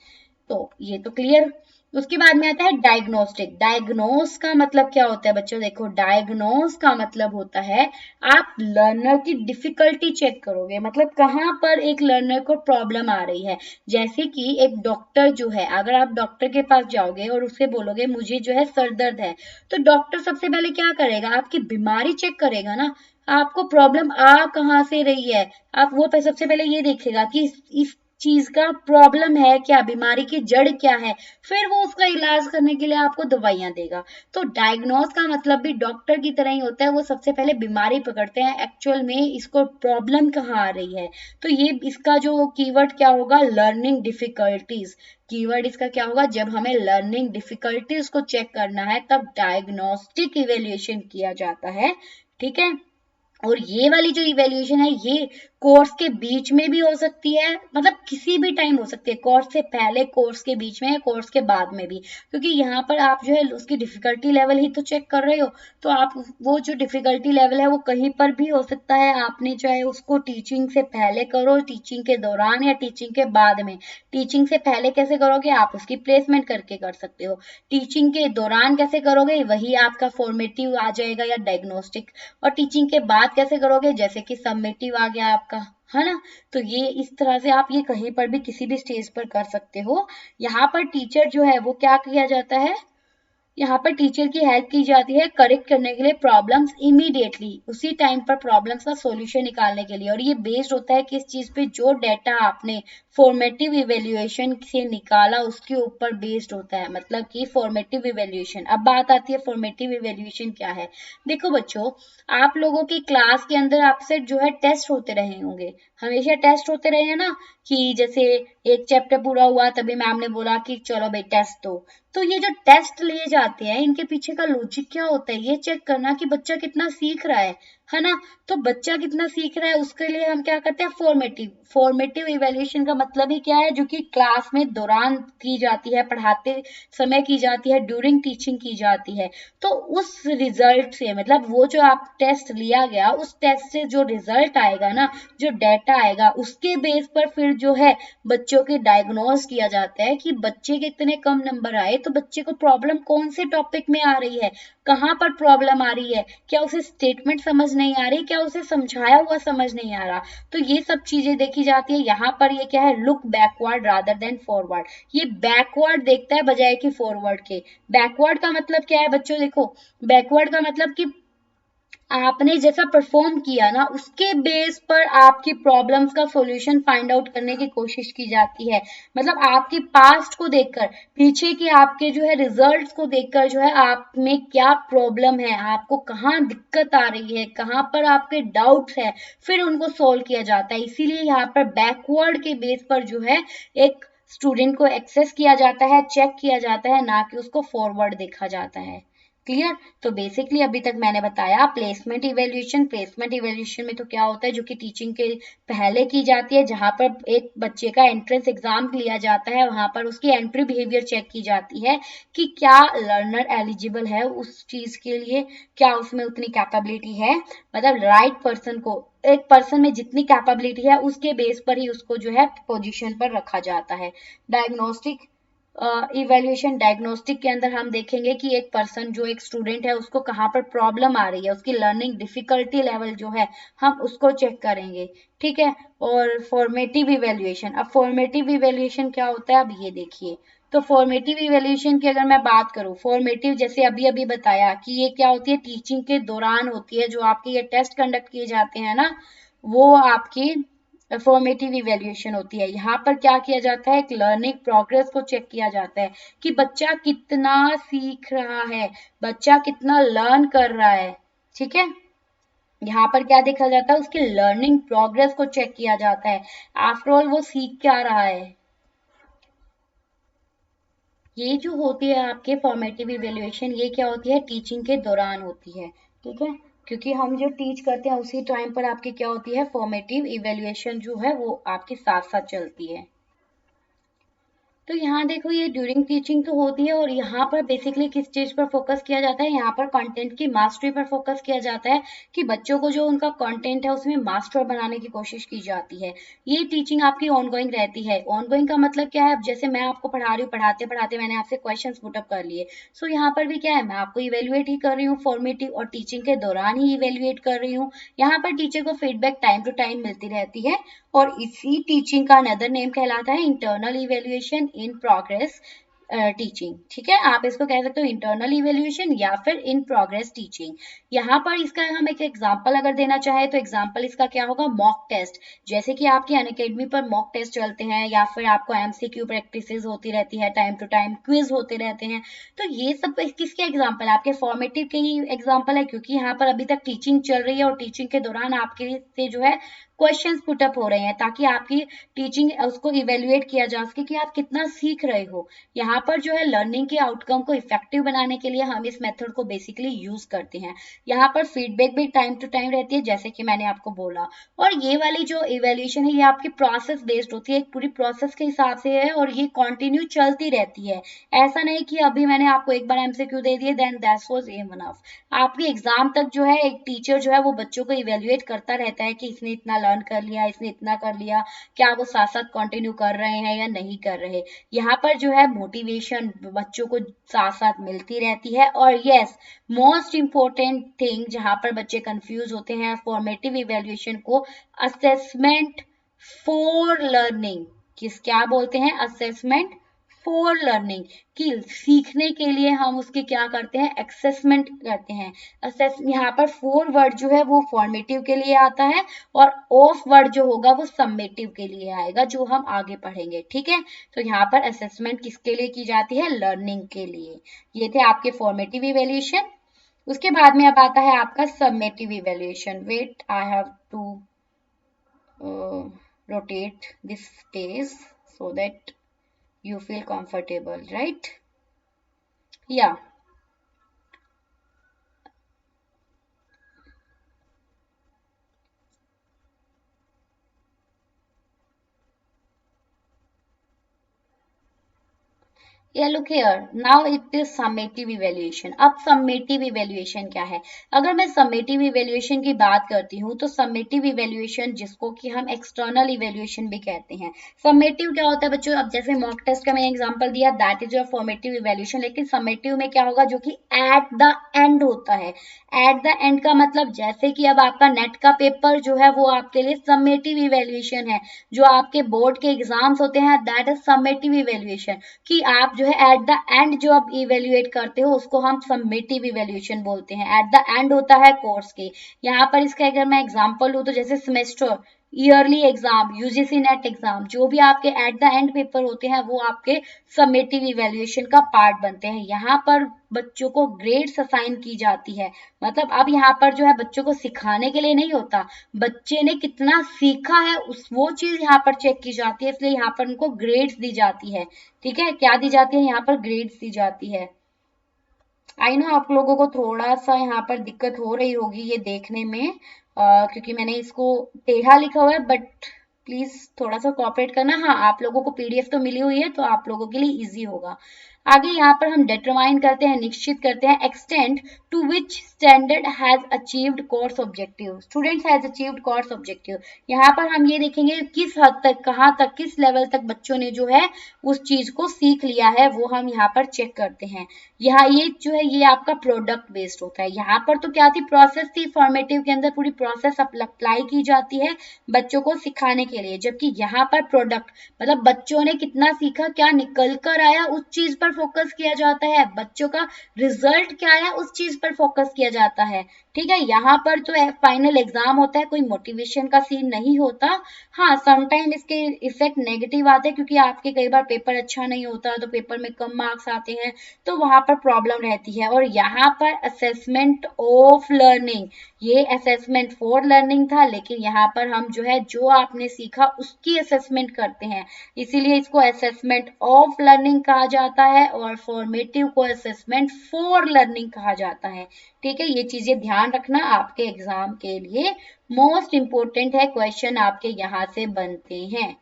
तो ये तो क्लियर। उसके बाद में आता है डायग्नोस्टिक। डायग्नोस का मतलब क्या होता है बच्चों, देखो डायग्नोस का मतलब होता है आप लर्नर की डिफिकल्टी चेक करोगे। मतलब कहाँ पर एक लर्नर को प्रॉब्लम आ रही है। जैसे कि एक डॉक्टर जो है, अगर आप डॉक्टर के पास जाओगे और उससे बोलोगे मुझे जो है सर दर्द है, तो डॉक्टर सबसे पहले क्या करेगा, आपकी बीमारी चेक करेगा ना, आपको प्रॉब्लम आ कहाँ से रही है। आप वो सबसे पहले ये देखेगा कि इस चीज का प्रॉब्लम है क्या, बीमारी की जड़ क्या है, फिर वो उसका इलाज करने के लिए आपको दवाइयां देगा। तो डायग्नोस का मतलब भी डॉक्टर की तरह ही होता है, वो सबसे पहले बीमारी पकड़ते हैं, एक्चुअल में इसको प्रॉब्लम कहाँ आ रही है। तो ये इसका जो कीवर्ड क्या होगा, लर्निंग डिफिकल्टीज। कीवर्ड इसका क्या होगा, जब हमें लर्निंग डिफिकल्टीज को चेक करना है तब डायग्नोस्टिक इवेल्युएशन किया जाता है। ठीक है, और ये वाली जो इवेल्युएशन है ये कोर्स के बीच में भी हो सकती है, मतलब किसी भी टाइम हो सकती है, कोर्स से पहले, कोर्स के बीच में, कोर्स के बाद में भी। क्योंकि यहाँ पर आप जो है उसकी डिफिकल्टी लेवल ही तो चेक कर रहे हो। तो आप वो जो डिफिकल्टी लेवल है वो कहीं पर भी हो सकता है। आपने चाहे उसको टीचिंग से पहले करो, टीचिंग के दौरान, या टीचिंग के बाद में। टीचिंग से पहले कैसे करोगे, आप उसकी प्लेसमेंट करके कर सकते हो। टीचिंग के दौरान कैसे करोगे, वही आपका फॉर्मेटिव आ जाएगा या डायग्नोस्टिक। और टीचिंग के बाद कैसे करोगे, जैसे कि सबमिटिव आ गया आपका, है ना। तो ये इस तरह से आप ये कहीं पर भी किसी भी स्टेज पर कर सकते हो। यहाँ पर टीचर जो है वो क्या किया जाता है, यहाँ पर टीचर की हेल्प की जाती है करेक्ट करने के लिए प्रॉब्लम्स इमीडिएटली, उसी टाइम पर प्रॉब्लम्स का सॉल्यूशन निकालने के लिए। और ये बेस्ड होता है किस चीज पे, जो डेटा आपने फॉर्मेटिव इवेल्युएशन से निकाला उसके ऊपर बेस्ड होता है। मतलब कि फॉर्मेटिव इवेल्युएशन। अब बात आती है फॉर्मेटिव इवेल्युएशन क्या है। देखो बच्चों, आप लोगों की क्लास के अंदर आपसे जो है टेस्ट होते रहे होंगे, हमेशा टेस्ट होते रहे हैं ना, कि जैसे एक चैप्टर पूरा हुआ तभी मैम ने बोला कि चलो भाई टेस्ट दो। तो ये जो टेस्ट लिए जाते हैं, इनके पीछे का लॉजिक क्या होता है, ये चेक करना कि बच्चा कितना सीख रहा है ना। तो बच्चा कितना सीख रहा है उसके लिए हम क्या करते हैं, फॉर्मेटिव इवेल्युएशन का मतलब ही क्या है, जो कि क्लास में दौरान की जाती है, पढ़ाते समय की जाती है, ड्यूरिंग टीचिंग की जाती है। तो उस रिजल्ट से, मतलब वो जो आप टेस्ट लिया गया, उस टेस्ट से जो रिजल्ट आएगा ना, जो डेटा आएगा, उसके बेस पर फिर जो है बच्चों के डायग्नोज किया जाता है कि बच्चे के इतने कम नंबर आए, तो बच्चे को प्रॉब्लम कौन से टॉपिक में आ रही है, कहाँ पर प्रॉब्लम आ रही है, क्या उसे स्टेटमेंट समझ नहीं आ रही, क्या उसे समझाया हुआ समझ नहीं आ रहा। तो ये सब चीजें देखी जाती है। यहाँ पर ये क्या है, look backward rather than forward, ये बैकवर्ड देखता है बजाय कि फॉरवर्ड के। बैकवर्ड का मतलब क्या है बच्चों, देखो बैकवर्ड का मतलब कि आपने जैसा परफॉर्म किया ना, उसके बेस पर आपकी प्रॉब्लम्स का सॉल्यूशन फाइंड आउट करने की कोशिश की जाती है। मतलब आपकी पास्ट को देखकर, पीछे के आपके जो है रिजल्ट्स को देखकर जो है आप में क्या प्रॉब्लम है, आपको कहाँ दिक्कत आ रही है, कहाँ पर आपके डाउट्स है, फिर उनको सोल्व किया जाता है। इसीलिए यहाँ पर बैकवर्ड के बेस पर जो है एक स्टूडेंट को एक्सेस किया जाता है, चेक किया जाता है, ना कि उसको फॉरवर्ड देखा जाता है। क्लियर। तो बेसिकली अभी तक मैंने बताया प्लेसमेंट इवेल्यूएशन। प्लेसमेंट इवेल्यूएशन में तो क्या होता है, जो कि टीचिंग के पहले की जाती है, जहां पर एक बच्चे का एंट्रेंस एग्जाम लिया जाता है, वहां पर उसकी एंट्री बिहेवियर चेक की जाती है कि क्या लर्नर एलिजिबल है उस चीज के लिए, क्या उसमें उतनी कैपेबिलिटी है, मतलब राइट पर्सन को, एक पर्सन में जितनी कैपेबिलिटी है उसके बेस पर ही उसको जो है पोजीशन पर रखा जाता है। डायग्नोस्टिक इवेल्युएशन, डायग्नोस्टिक के अंदर हम देखेंगे कि एक पर्सन, जो एक स्टूडेंट है, उसको कहाँ पर प्रॉब्लम आ रही है, उसकी लर्निंग डिफिकल्टी लेवल जो है हम उसको चेक करेंगे। ठीक है। और फॉर्मेटिव इवेल्युएशन, अब फॉर्मेटिव इवेल्युएशन क्या होता है, अब ये देखिए। तो फॉर्मेटिव इवेल्युएशन की अगर मैं बात करूं, फॉर्मेटिव जैसे अभी अभी बताया कि ये क्या होती है, टीचिंग के दौरान होती है, जो आपके ये टेस्ट कंडक्ट किए जाते हैं ना, वो आपकी फॉर्मेटिव इवेल्युएशन होती है। यहाँ पर क्या किया जाता है, एक लर्निंग प्रोग्रेस को चेक किया जाता है कि बच्चा कितना सीख रहा है, बच्चा कितना लर्न कर रहा है। ठीक है। यहाँ पर क्या देखा जाता है, उसकी लर्निंग प्रोग्रेस को चेक किया जाता है, आफ्टर ऑल वो सीख क्या रहा है। ये जो होती है आपके फॉर्मेटिव इवेल्युएशन, ये क्या होती है, टीचिंग के दौरान होती है। ठीक है। क्योंकि हम जो टीच करते हैं उसी टाइम पर आपकी क्या होती है, फॉर्मेटिव इवेल्युएशन जो है वो आपके साथ साथ चलती है। तो यहाँ देखो, ये ड्यूरिंग टीचिंग तो होती है, और यहाँ पर बेसिकली किस चीज पर फोकस किया जाता है, यहाँ पर कंटेंट की मास्टरी पर फोकस किया जाता है कि बच्चों को जो उनका कंटेंट है उसमें मास्टर बनाने की कोशिश की जाती है। ये टीचिंग आपकी ऑनगोइंग रहती है। ऑनगोइंग का मतलब क्या है, जैसे मैं आपको पढ़ा रही हूँ, पढ़ाते पढ़ाते मैंने आपसे क्वेश्चन पुटअप कर लिए, सो यहाँ पर भी क्या है, मैं आपको इवेल्युएट ही कर रही हूँ फॉर्मेटिव, और टीचिंग के दौरान ही इवेल्युएट कर रही हूँ। यहाँ पर टीचर को फीडबैक टाइम टू टाइम मिलती रहती है, और इसी टीचिंग का अनदर नेम कहलाता है internal evaluation in progress teaching. ठीक है। आप इसको कह सकते हो इंटरनल इवेल्युएशन या फिर इन प्रोग्रेस टीचिंग। यहाँ पर इसका हम एक एग्जांपल अगर देना चाहे, तो एग्जांपल इसका क्या होगा, मॉक टेस्ट। जैसे कि आपके अनअकैडमी पर मॉक टेस्ट चलते हैं, या फिर आपको एमसीक्यू प्रैक्टिसेस होती रहती है, टाइम टू टाइम क्विज होते रहते हैं। तो ये सब किसके एग्जाम्पल, आपके फॉर्मेटिव के ही एग्जाम्पल है, क्योंकि यहाँ पर अभी तक टीचिंग चल रही है, और टीचिंग के दौरान आपके से जो है क्वेश्चंस पुटअप हो रहे हैं, ताकि आपकी टीचिंग उसको इवेल्युएट किया जा सके कि आप कितना सीख रहे हो। यहाँ पर जो है लर्निंग के आउटकम को इफेक्टिव बनाने के लिए हम इस मेथड को बेसिकली यूज करते हैं। यहाँ पर फीडबैक भी टाइम टू टाइम रहती है, जैसे कि मैंने आपको बोला। और ये वाली जो इवेल्युएशन है, ये आपकी प्रोसेस बेस्ड होती है, एक पूरी प्रोसेस के हिसाब से है, और ये कंटिन्यू चलती रहती है। ऐसा नहीं कि अभी मैंने आपको एक बार एमसीक्यू दे दिए देन दैट वाज इनफ। आपके एग्जाम तक जो है एक टीचर जो है वो बच्चों को इवेल्युएट करता रहता है कि इसने इतना लर्न कर लिया, इसने इतना कर लिया, क्या वो साथ साथ कंटिन्यू कर रहे हैं या नहीं कर रहे। यहाँ पर जो है मोटिवेशन बच्चों को साथ साथ मिलती रहती है। और यस, मोस्ट इंपॉर्टेंट थिंग जहां पर बच्चे कंफ्यूज होते हैं फॉर्मेटिव इवेल्युएशन को, असेसमेंट फॉर लर्निंग। क्या बोलते हैं, असेसमेंट फॉर लर्निंग, कि सीखने के लिए हम उसके क्या करते हैं, असेसमेंट करते हैं। असेस, यहाँ पर फोर वर्ड जो है वो फॉर्मेटिव के लिए आता है, और ऑफ वर्ड जो होगा वो सम्मेटिव के लिए आएगा, जो हम आगे पढ़ेंगे। ठीक है। तो यहाँ पर असेसमेंट किसके लिए की जाती है, लर्निंग के लिए। ये थे आपके फॉर्मेटिव इवेल्युएशन। उसके बाद में अब आता है आपका summative evaluation. Wait, I have to rotate this space so that you feel comfortable, right? Yeah. Yeah, look here. Now it is summative evaluation. अब summative evaluation क्या है? अगर मैं summative evaluation की बात करती हूँ तो summative evaluation जिसको कि हम external evaluation भी कहते हैं. Summative क्या होता है बच्चों? अब जैसे mock test का मैंने एग्जांपल दिया, that is your formative evaluation. लेकिन summative में क्या होगा, जो कि at the end होता है. At the end का मतलब जैसे कि अब आपका नेट का पेपर जो है वो आपके लिए summative evaluation है. जो आपके बोर्ड के एग्जाम्स होते हैं that is summative evaluation. कि आप जो है एट द एंड जो आप इवेल्युएट करते हो उसको हम समेटिव इवेल्युएशन बोलते हैं. एट द एंड होता है कोर्स के. यहाँ पर इसका अगर मैं एग्जांपल लूँ तो जैसे semester, yearly exam, UGC net exam, जो भी आपके एट द एंड पेपर होते हैं वो आपके समेटिव इवेल्युएशन का पार्ट बनते हैं. यहाँ पर बच्चों को ग्रेड्स असाइन की जाती है. मतलब अब यहाँ पर जो है बच्चों को सिखाने के लिए नहीं होता, बच्चे ने कितना सीखा है उस वो चीज यहाँ पर चेक की जाती है, इसलिए यहाँ पर उनको ग्रेड्स दी जाती है. ठीक है, क्या दी जाती है यहाँ पर, ग्रेड्स दी जाती है. आई नो आप लोगों को थोड़ा सा यहाँ पर दिक्कत हो रही होगी ये देखने में, क्योंकि मैंने इसको टेढ़ा लिखा हुआ है, बट प्लीज थोड़ा सा कोऑपरेट करना. हाँ, आप लोगों को पीडीएफ तो मिली हुई है तो आप लोगों के लिए इजी होगा. आगे यहाँ पर हम डिटरमाइन करते हैं, निश्चित करते हैं, extent to which standard has achieved course objective. Students has achieved course objective. यहाँ पर हम ये देखेंगे किस हद तक, कहाँ तक, किस लेवल तक बच्चों ने जो है उस चीज को सीख लिया है, वो हम यहाँ पर चेक करते हैं. यहाँ ये जो है ये आपका प्रोडक्ट बेस्ड होता है. यहाँ पर तो क्या थी, प्रोसेस थी. फॉर्मेटिव के अंदर पूरी प्रोसेस अप्लाई की जाती है बच्चों को सिखाने के लिए, जबकि यहाँ पर प्रोडक्ट मतलब बच्चों ने कितना सीखा, क्या निकल कर आया, उस चीज पर फोकस किया जाता है. बच्चों का रिजल्ट क्या आया उस चीज पर फोकस किया जाता है. ठीक है, यहाँ पर जो फाइनल एग्जाम होता है कोई मोटिवेशन का सीन नहीं होता. हाँ, समटाइम इसके इफेक्ट नेगेटिव आते हैं क्योंकि आपके कई बार पेपर अच्छा नहीं होता तो पेपर में कम मार्क्स आते हैं, तो वहां पर प्रॉब्लम रहती है. और यहाँ पर असेसमेंट ऑफ लर्निंग, ये असेसमेंट फॉर लर्निंग था, लेकिन यहाँ पर हम जो है जो आपने सीखा उसकी असेसमेंट करते हैं, इसीलिए इसको असेसमेंट ऑफ लर्निंग कहा जाता है और फॉर्मेटिव को असेसमेंट फॉर लर्निंग कहा जाता है. ठीक है, ये चीजें ध्यान रखना, आपके एग्जाम के लिए मोस्ट इंपोर्टेंट है, क्वेश्चन आपके यहाँ से बनते हैं.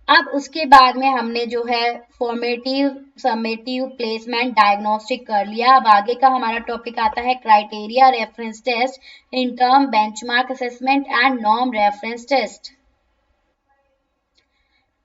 अब उसके बाद में हमने जो है फॉर्मेटिव, समेटिव, प्लेसमेंट, डायग्नोस्टिक कर लिया. अब आगे का हमारा टॉपिक आता है criteria reference test, interim, benchmark assessment and norm reference test.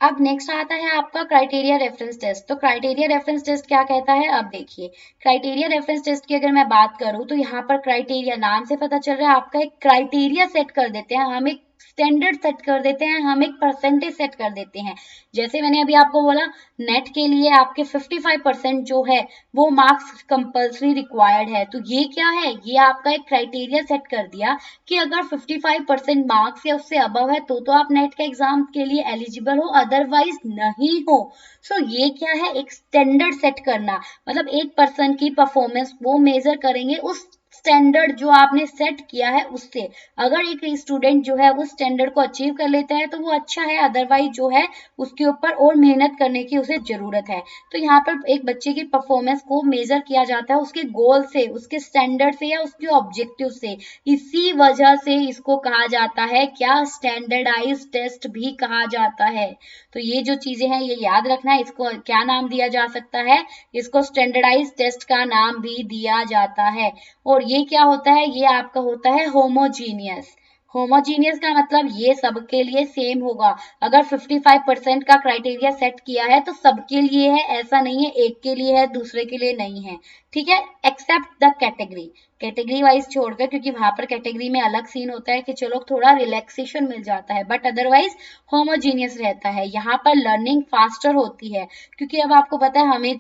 अब नेक्स्ट आता है आपका क्राइटेरिया रेफरेंस टेस्ट. तो क्राइटेरिया रेफरेंस टेस्ट क्या कहता है, अब देखिए. क्राइटेरिया रेफरेंस टेस्ट की अगर मैं बात करूं तो यहाँ पर क्राइटेरिया, नाम से पता चल रहा है आपका एक क्राइटेरिया सेट कर देते हैं हम, एक स्टैंडर्ड सेट कर देते हैं हम, एक परसेंटेज सेट कर देते हैं. जैसे मैंने अभी आपको बोला नेट के लिए आपके 55% जो है वो मार्क्स कंपल्सरी रिक्वायर्ड है. तो ये क्या है, ये आपका एक क्राइटेरिया सेट कर दिया कि अगर 55% मार्क्स या उससे अबव है तो आप नेट के एग्जाम के लिए एलिजिबल हो, अदरवाइज नहीं हो. सो ये क्या है, एक स्टैंडर्ड सेट करना. मतलब एक पर्सन की परफॉर्मेंस वो मेजर करेंगे उस स्टैंडर्ड जो आपने सेट किया है उससे. अगर एक स्टूडेंट जो है उस स्टैंडर्ड को अचीव कर लेता है तो वो अच्छा है, अदरवाइज जो है उसके ऊपर और मेहनत करने की उसे जरूरत है. तो यहाँ पर एक बच्चे की परफॉर्मेंस को मेजर किया जाता है उसके गोल से, उसके स्टैंडर्ड से या उसके ऑब्जेक्टिव से. इसी वजह से इसको कहा जाता है क्या, स्टैंडर्डाइज टेस्ट भी कहा जाता है. तो ये जो चीजें हैं ये याद रखना है. इसको क्या नाम दिया जा सकता है, इसको स्टैंडर्डाइज टेस्ट का नाम भी दिया जाता है. और ये क्या होता है, ये आपका होता है होमोजीनियस. होमोजीनियस का मतलब ये सबके लिए सेम होगा. अगर 55% का क्राइटेरिया सेट किया है तो सबके लिए है, ऐसा नहीं है एक के लिए है दूसरे के लिए नहीं है. ठीक है, except the category, category wise छोड़कर, क्योंकि वहां पर कैटेगरी में अलग सीन होता है कि चलो थोड़ा रिलैक्सेशन मिल जाता है, बट अदरवाइज होमोजीनियस रहता है. यहाँ पर लर्निंग फास्टर होती है क्योंकि अब आपको पता है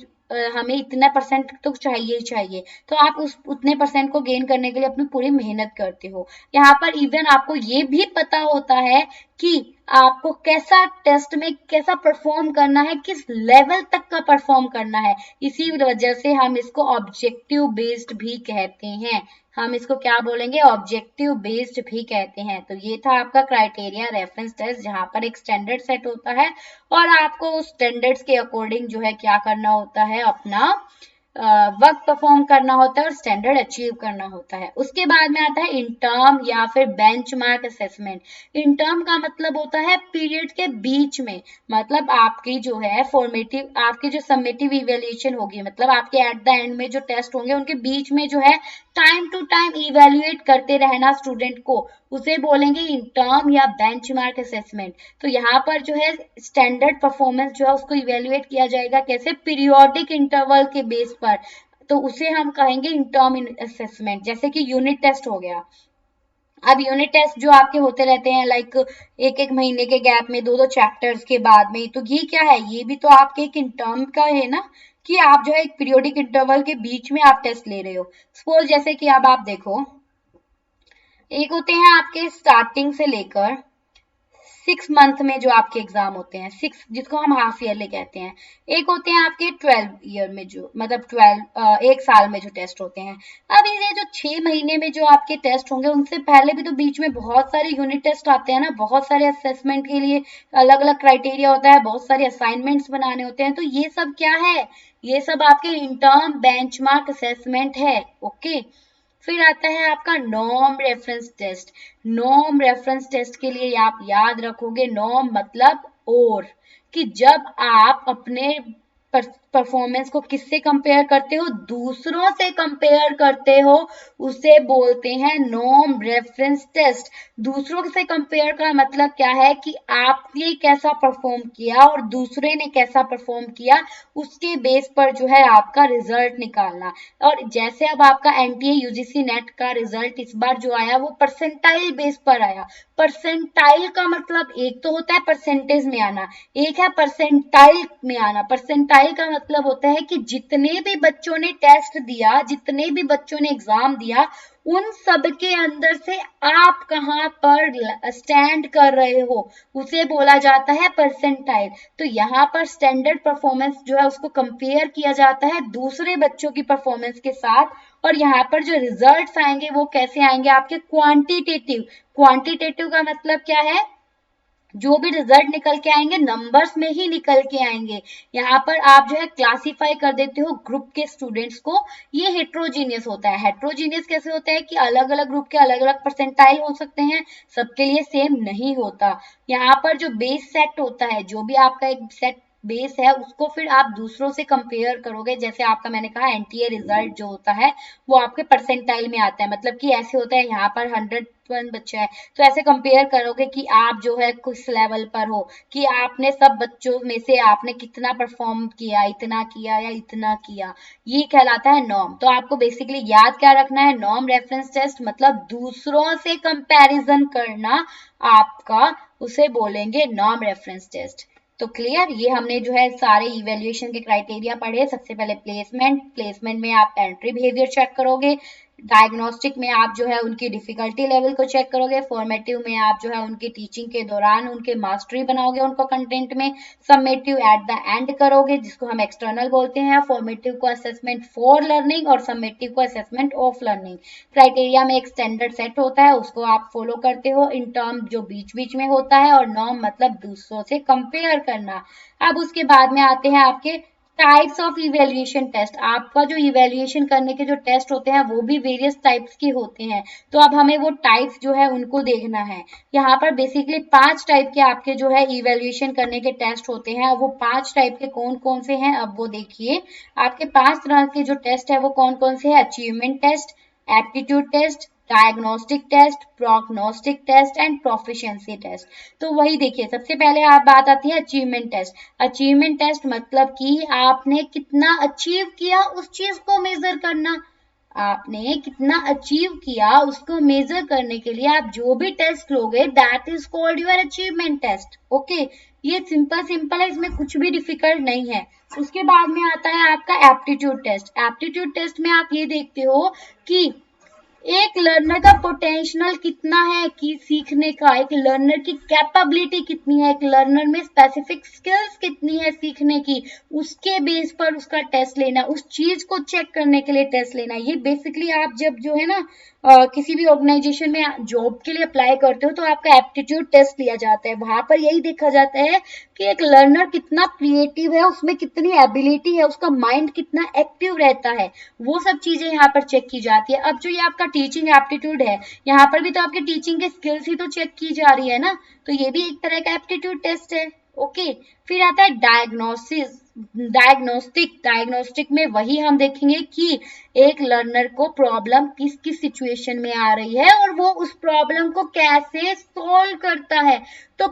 हमें इतना परसेंट तो चाहिए ही चाहिए, तो आप उस उतने परसेंट को गेन करने के लिए अपनी पूरी मेहनत करते हो. यहाँ पर इवन आपको ये भी पता होता है कि आपको कैसा टेस्ट में कैसा परफॉर्म करना है, किस लेवल तक का परफॉर्म करना है. इसी वजह से हम इसको ऑब्जेक्टिव बेस्ड भी कहते हैं. हम इसको क्या बोलेंगे, ऑब्जेक्टिव बेस्ड भी कहते हैं. तो ये था आपका क्राइटेरिया रेफरेंस टेस्ट, जहां पर एक स्टैंडर्ड सेट होता है और आपको उस स्टैंडर्ड्स के अकॉर्डिंग जो है क्या करना होता है, अपना वक्त परफॉर्म करना होता है और स्टैंडर्ड अचीव करना होता है। उसके बाद में आता है इंटर्म या फिर बेंचमार्क असेसमेंट। इंटर्म का मतलब होता है पीरियड के बीच में, मतलब आपकी जो है फॉर्मेटिव, आपकी जो समेटिव इवेल्युएशन होगी, मतलब आपके एट द एंड में जो टेस्ट होंगे उनके बीच में जो है टाइम टू टाइम इवेल्युएट करते रहना स्टूडेंट को, उसे बोलेंगे इंटर्म या बेंचमार्क असेसमेंट। तो यहाँ पर जो है स्टैंडर्ड परफॉर्मेंस जो है उसको इवेल्युएट किया जाएगा, कैसे, पीरियोडिक इंटरवल के बेस पर, तो उसे हम कहेंगे इंटर्म असेसमेंट। जैसे कि यूनिट टेस्ट हो गया, अब यूनिट टेस्ट जो आपके होते रहते हैं लाइक एक एक महीने के गैप में, दो दो चैप्टर्स के बाद में, तो ये क्या है, ये भी तो आपके एक इंटर्म का है ना, कि आप जो है एक पीरियोडिक इंटरवल के बीच में आप टेस्ट ले रहे हो। सपोज जैसे कि अब आप देखो, एक होते हैं आपके स्टार्टिंग से लेकर 6 मंथ में जो आपके एग्जाम होते हैं, 6 जिसको हम हाफ ईयरली कहते हैं, एक होते हैं आपके 12 ईयर में जो, मतलब 1 साल में जो टेस्ट होते हैं। अब ये जो 6 महीने में जो आपके टेस्ट होंगे, उनसे पहले भी तो बीच में बहुत सारे यूनिट टेस्ट आते हैं ना, बहुत सारे असेसमेंट के लिए अलग अलग क्राइटेरिया होता है, बहुत सारे असाइनमेंट्स बनाने होते हैं, तो ये सब क्या है, ये सब आपके इंटर्म बेंचमार्क असेसमेंट है। ओके, फिर आता है आपका norm reference test. Norm reference test के लिए आप याद रखोगे, नॉर्म मतलब और, कि जब आप अपने परफॉर्मेंस को किससे कंपेयर करते हो, दूसरों से कंपेयर करते हो, उसे बोलते हैं नॉर्म रेफरेंस टेस्ट। दूसरों से कंपेयर का मतलब क्या है, कि आपने कैसा परफॉर्म किया और दूसरे ने कैसा परफॉर्म किया, उसके बेस पर जो है आपका रिजल्ट निकालना। और जैसे अब आपका एनटीए यूजीसी नेट का रिजल्ट इस बार जो आया वो परसेंटाइल बेस पर आया। परसेंटाइल का मतलब एक तो होता है परसेंटेज में आना, एक है परसेंटाइल में आना। परसेंटाइल का मतलब होता है कि जितने भी बच्चों ने टेस्ट दिया, जितने भी बच्चों ने एग्जाम दिया, उन सब के अंदर से आप कहाँ पर स्टैंड कर रहे हो, उसे बोला जाता है परसेंटाइल। तो यहाँ पर स्टैंडर्ड परफॉर्मेंस जो है उसको कंपेयर किया जाता है दूसरे बच्चों की परफॉर्मेंस के साथ, और यहाँ पर जो रिजल्ट्स आएंगे वो कैसे आएंगे, आपके क्वांटिटेटिव। क्वांटिटेटिव का मतलब क्या है, जो भी रिजल्ट निकल के आएंगे नंबर्स में ही निकल के आएंगे। यहाँ पर आप जो है क्लासिफाई कर देते हो ग्रुप के स्टूडेंट्स को। ये हेट्रोजीनियस होता है। हेट्रोजीनियस कैसे होता है, कि अलग अलग ग्रुप के अलग अलग परसेंटाइल हो सकते हैं, सबके लिए सेम नहीं होता। यहाँ पर जो बेस सेट होता है, जो भी आपका एक सेट बेस है, उसको फिर आप दूसरों से कंपेयर करोगे। जैसे आपका मैंने कहा एनटीए रिजल्ट जो होता है वो आपके परसेंटाइल में आता है, मतलब कि ऐसे होता है यहाँ पर 101 बच्चा है, तो ऐसे कंपेयर करोगे कि आप जो है कुछ लेवल पर हो, कि आपने सब बच्चों में से आपने कितना परफॉर्म किया, इतना किया या इतना किया, ये कहलाता है नॉर्म। तो आपको बेसिकली याद क्या रखना है, नॉर्म रेफरेंस टेस्ट मतलब दूसरों से कंपैरिजन करना आपका, उसे बोलेंगे नॉर्म रेफरेंस टेस्ट। तो क्लियर, ये हमने जो है सारे इवेल्युएशन के क्राइटेरिया पढ़े। सबसे पहले प्लेसमेंट, प्लेसमेंट में आप एंट्री बिहेवियर चेक करोगे। डायग्नोस्टिक में आप जो है उनकी डिफिकल्टी लेवल को चेक करोगे। फॉर्मेटिव में आप जो है उनकी टीचिंग के दौरान उनके मास्टरी बनाओगे उनको कंटेंट में। सबमेटिव एट द एंड करोगे, जिसको हम एक्सटर्नल बोलते हैं। फॉर्मेटिव को असेसमेंट फॉर लर्निंग और सबमेटिव को असेसमेंट ऑफ लर्निंग। क्राइटेरिया में एक स्टैंडर्ड सेट होता है, उसको आप फॉलो करते हो। इन टर्म जो बीच बीच में होता है, और नॉर्म मतलब दूसरों से कंपेयर करना। अब उसके बाद में आते हैं आपके टाइप्स ऑफ इवेल्युएशन टेस्ट। आपका जो इवेल्युएशन करने के जो टेस्ट होते हैं वो भी वेरियस टाइप्स के होते हैं, तो अब हमें वो टाइप्स जो है उनको देखना है। यहाँ पर बेसिकली 5 टाइप के आपके जो है इवेल्युएशन करने के टेस्ट होते हैं। वो 5 टाइप के कौन कौन से हैं, अब वो देखिए। आपके 5 तरह के जो टेस्ट है वो कौन कौन से हैं, achievement test, aptitude test, diagnostic test, prognostic test and proficiency test. तो वही देखिए, सबसे पहले आप बात आती है अचीवमेंट टेस्ट। अचीवमेंट टेस्ट मतलब कि आपने कितना अचीव किया उस चीज को मेजर करना। आपने कितना अचीव किया उसको मेजर करने के लिए आप जो भी टेस्ट लोगे, that is called your achievement test. Okay, ये सिंपल सिंपल है, इसमें कुछ भी डिफिकल्ट नहीं है। उसके बाद में आता है आपका एप्टीट्यूड टेस्ट। एप्टीट्यूड टेस्ट में आप ये देखते हो कि एक लर्नर का पोटेंशियल कितना है कि सीखने का, एक लर्नर की कैपेबिलिटी कितनी है, एक लर्नर में स्पेसिफिक स्किल्स कितनी है सीखने की, उसके बेस पर उसका टेस्ट लेना, उस चीज को चेक करने के लिए टेस्ट लेना। ये बेसिकली आप जब जो है ना किसी भी ऑर्गेनाइजेशन में जॉब के लिए अप्लाई करते हो तो आपका एप्टीट्यूड टेस्ट लिया जाता है। वहां पर यही देखा जाता है कि एक लर्नर कितना क्रिएटिव है, उसमें कितनी एबिलिटी है, उसका माइंड कितना एक्टिव रहता है, वो सब चीजें यहाँ पर चेक की जाती है। अब जो ये आपका टीचिंग एप्टीट्यूड है, यहाँ पर भी तो आपके टीचिंग के स्किल्स ही तो चेक की जा रही है ना, तो ये भी एक तरह का एप्टीट्यूड टेस्ट है। ओके, फिर आता है डायग्नोसिस, डायग्नोस्टिक में वही हम देखेंगे कि एक लर्नर को प्रॉब्लम किस किस सिचुएशन में आ रही है और वो उस प्रॉब्लम को कैसे सॉल्व करता है। तो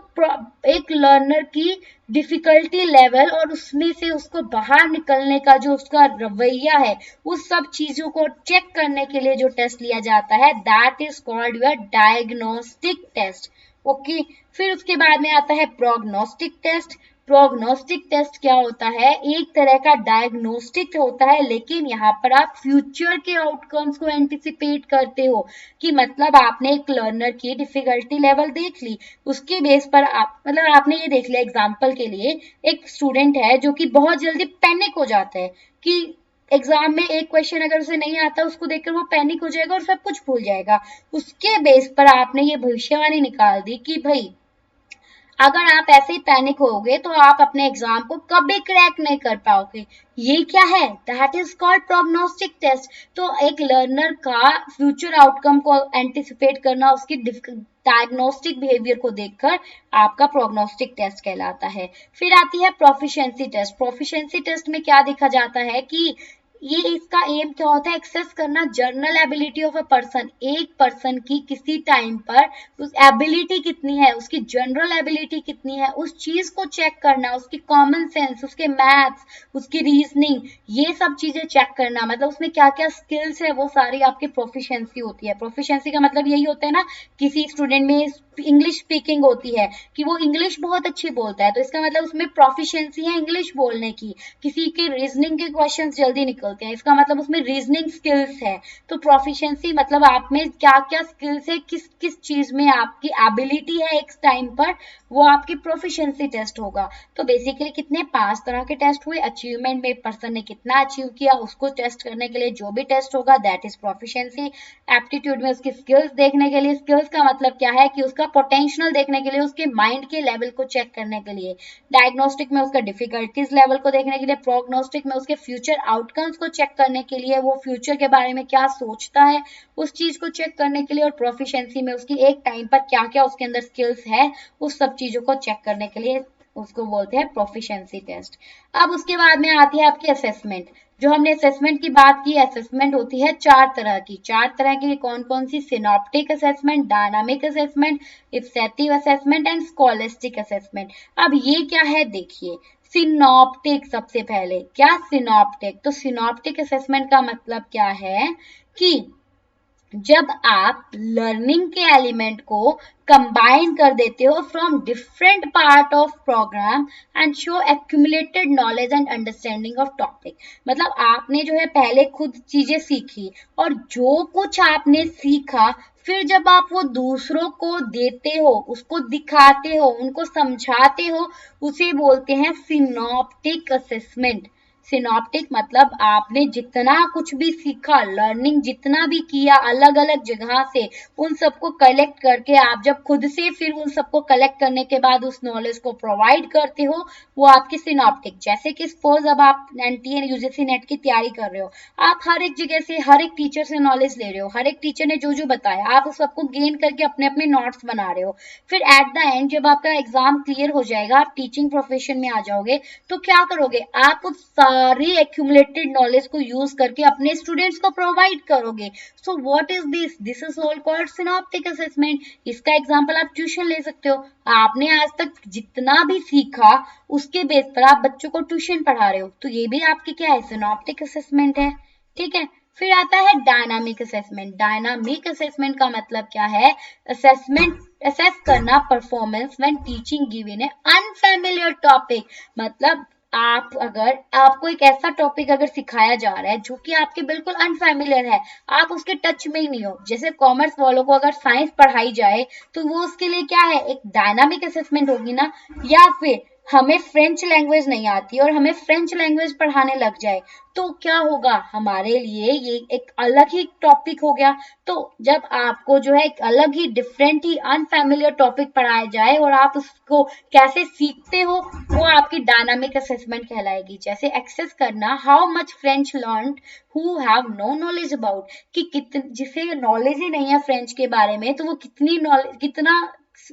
एक लर्नर की डिफिकल्टी लेवल और उसमें से उसको बाहर निकलने का जो उसका रवैया है, उस सब चीजों को चेक करने के लिए जो टेस्ट लिया जाता है, that is called your diagnostic test. Okay, फिर उसके बाद में आता है प्रोग्नोस्टिक टेस्ट। प्रोग्नोस्टिक टेस्ट क्या होता है, एक तरह का डायग्नोस्टिक होता है, लेकिन यहाँ पर आप फ्यूचर के आउटकम्स को एंटिसिपेट करते हो कि मतलब आपने एक लर्नर की डिफिकल्टी लेवल देख ली, उसके बेस पर आप मतलब आपने ये देख लिया, एग्जांपल के लिए एक स्टूडेंट है जो कि बहुत जल्दी पैनिक हो जाता है कि एग्जाम में एक क्वेश्चन अगर उसे नहीं आता, उसको देखकर वो पैनिक हो जाएगा और सब कुछ भूल जाएगा। उसके बेस पर आपने ये भविष्यवाणी निकाल दी कि भाई अगर आप ऐसे ही पैनिक होगे तो आप अपने एग्जाम को कभी क्रैक नहीं कर पाओगे। ये क्या है, that is called prognostic test. तो एक लर्नर का फ्यूचर आउटकम को एंटिसिपेट करना, उसकी डायग्नोस्टिक बिहेवियर को देखकर आपका प्रोग्नोस्टिक टेस्ट कहलाता है। फिर आती है प्रोफिशिएंसी टेस्ट। प्रोफिशिएंसी टेस्ट में क्या देखा जाता है कि ये इसका एम क्या होता है, एक्सेस करना journal ability of a person, एक पर्सन की किसी टाइम पर उस एबिलिटी कितनी है, उसकी जनरल एबिलिटी कितनी है, उस चीज को चेक करना, उसकी कॉमन सेंस, उसके मैथ्स, उसकी रीजनिंग, ये सब चीजें चेक करना, मतलब उसमें क्या क्या स्किल्स है वो सारी आपकी प्रोफिशिएंसी होती है। प्रोफिशिएंसी का मतलब यही होता है ना, किसी स्टूडेंट में इंग्लिश स्पीकिंग होती है कि वो इंग्लिश बहुत अच्छी बोलता है, तो इसका मतलब उसमें प्रोफिशिएंसी है इंग्लिश बोलने की। किसी के रीजनिंग के क्वेश्चंस जल्दी निकलते हैं, इसका मतलब उसमें रीजनिंग स्किल्स है। तो प्रोफिशिएंसी मतलब आप में क्या क्या स्किल्स है, किस किस चीज में आपकी एबिलिटी है एक टाइम पर, वो आपकी प्रोफिशिएंसी टेस्ट होगा। तो बेसिकली कितने 5 तरह के टेस्ट हुए, अचीवमेंट में पर्सन ने कितना अचीव किया उसको टेस्ट करने के लिए जो भी टेस्ट होगा दैट इज प्रोफिशिएंसी। एप्टीट्यूड में उसकी स्किल्स देखने के लिए, स्किल्स का मतलब क्या है कि उसका पोटेंशियल देखने के लिए, उसके माइंड के लेवल को चेक करने के लिए। डायग्नोस्टिक में उसका डिफिकल्टीज लेवल को देखने के लिए, प्रोग्नोस्टिक में उसके फ्यूचर आउटकम्स को चेक करने के लिए, वो फ्यूचर के बारे में क्या सोचता है उस चीज को चेक करने के लिए, और प्रोफिशिएंसी में उसकी एक टाइम पर क्या क्या उसके अंदर स्किल्स है उस सब चीजों को चेक करने के लिए, उसको बोलते हैं प्रोफिशिएंसी टेस्ट। अब उसके बाद में आती है आपकी असेसमेंट। जो हमने असेसमेंट की बात की, असेसमेंट होती है 4 तरह की। 4 तरह की कौन कौन सी, synoptic assessment, dynamic assessment, effective assessment and scholastic assessment. अब ये क्या है देखिए, सिनॉप्टिक सबसे पहले, क्या सिनॉप्टिक, तो सिनॉप्टिक असेसमेंट का मतलब क्या है कि जब आप लर्निंग के एलिमेंट को कंबाइन कर देते हो from different part of program and show accumulated knowledge and understanding of topic. मतलब आपने जो है पहले खुद चीजें सीखी और जो कुछ आपने सीखा फिर जब आप वो दूसरों को देते हो, उसको दिखाते हो, उनको समझाते हो, उसे बोलते हैं सिनॉप्टिक असेसमेंट। सिनॉप्टिक मतलब आपने जितना कुछ भी सीखा, लर्निंग जितना भी किया अलग अलग जगह से, उन सबको कलेक्ट करके आप जब खुद से फिर उन सबको कलेक्ट करने के बाद उस नॉलेज को प्रोवाइड करते हो, वो आपकी सिनॉप्टिक। जैसे कि सपोज अब आप एनटीए यूजीसी नेट की तैयारी कर रहे हो, आप हर एक जगह से हर एक टीचर से नॉलेज ले रहे हो, हर एक टीचर ने जो जो बताया आप उस सबको गेन करके अपने अपने नोट्स बना रहे हो। फिर एट द एंड जब आपका एग्जाम क्लियर हो जाएगा, आप टीचिंग प्रोफेशन में आ जाओगे, तो क्या करोगे, आप उस सारी एक्यूमुलेटेड नॉलेज को यूज करके अपने स्टूडेंट्स को प्रोवाइड करोगे। So what is this, this is all called synoptic assessment. इसका एग्जांपल आप ट्यूशन ले सकते हो। आपने आज तक जितना भी सीखा उसके बेस पर आप बच्चों को ट्यूशन पढ़ा रहे हो, तो ये भी आपकी क्या है, सिनॉप्टिक असेसमेंट है। ठीक है, फिर आता है डायनामिक असेसमेंट। डायनामिक असेसमेंट का मतलब क्या है, असेसमेंट असेस करना performance when teaching given A unfamiliar topic. मतलब आप अगर आपको एक ऐसा टॉपिक अगर सिखाया जा रहा है जो कि आपके बिल्कुल अनफैमिलियर है, आप उसके टच में ही नहीं हो, जैसे कॉमर्स वालों को अगर साइंस पढ़ाई जाए तो वो उसके लिए क्या है, एक डायनामिक असेसमेंट होगी ना। या फिर हमें फ्रेंच लैंग्वेज नहीं आती और हमें फ्रेंच लैंग्वेज पढ़ाने लग जाए तो क्या होगा, हमारे लिए ये एक अलग ही टॉपिक हो गया। तो जब आपको जो है एक अलग ही डिफरेंट ही अनफैमिलियर टॉपिक पढ़ाया जाए और आप उसको कैसे सीखते हो, वो आपकी डायनामिक असेसमेंट कहलाएगी। जैसे एक्सेस करना, how much French learn who have no knowledge about, कि जिसे नॉलेज ही नहीं है फ्रेंच के बारे में, तो वो कितनी नॉलेज, कितना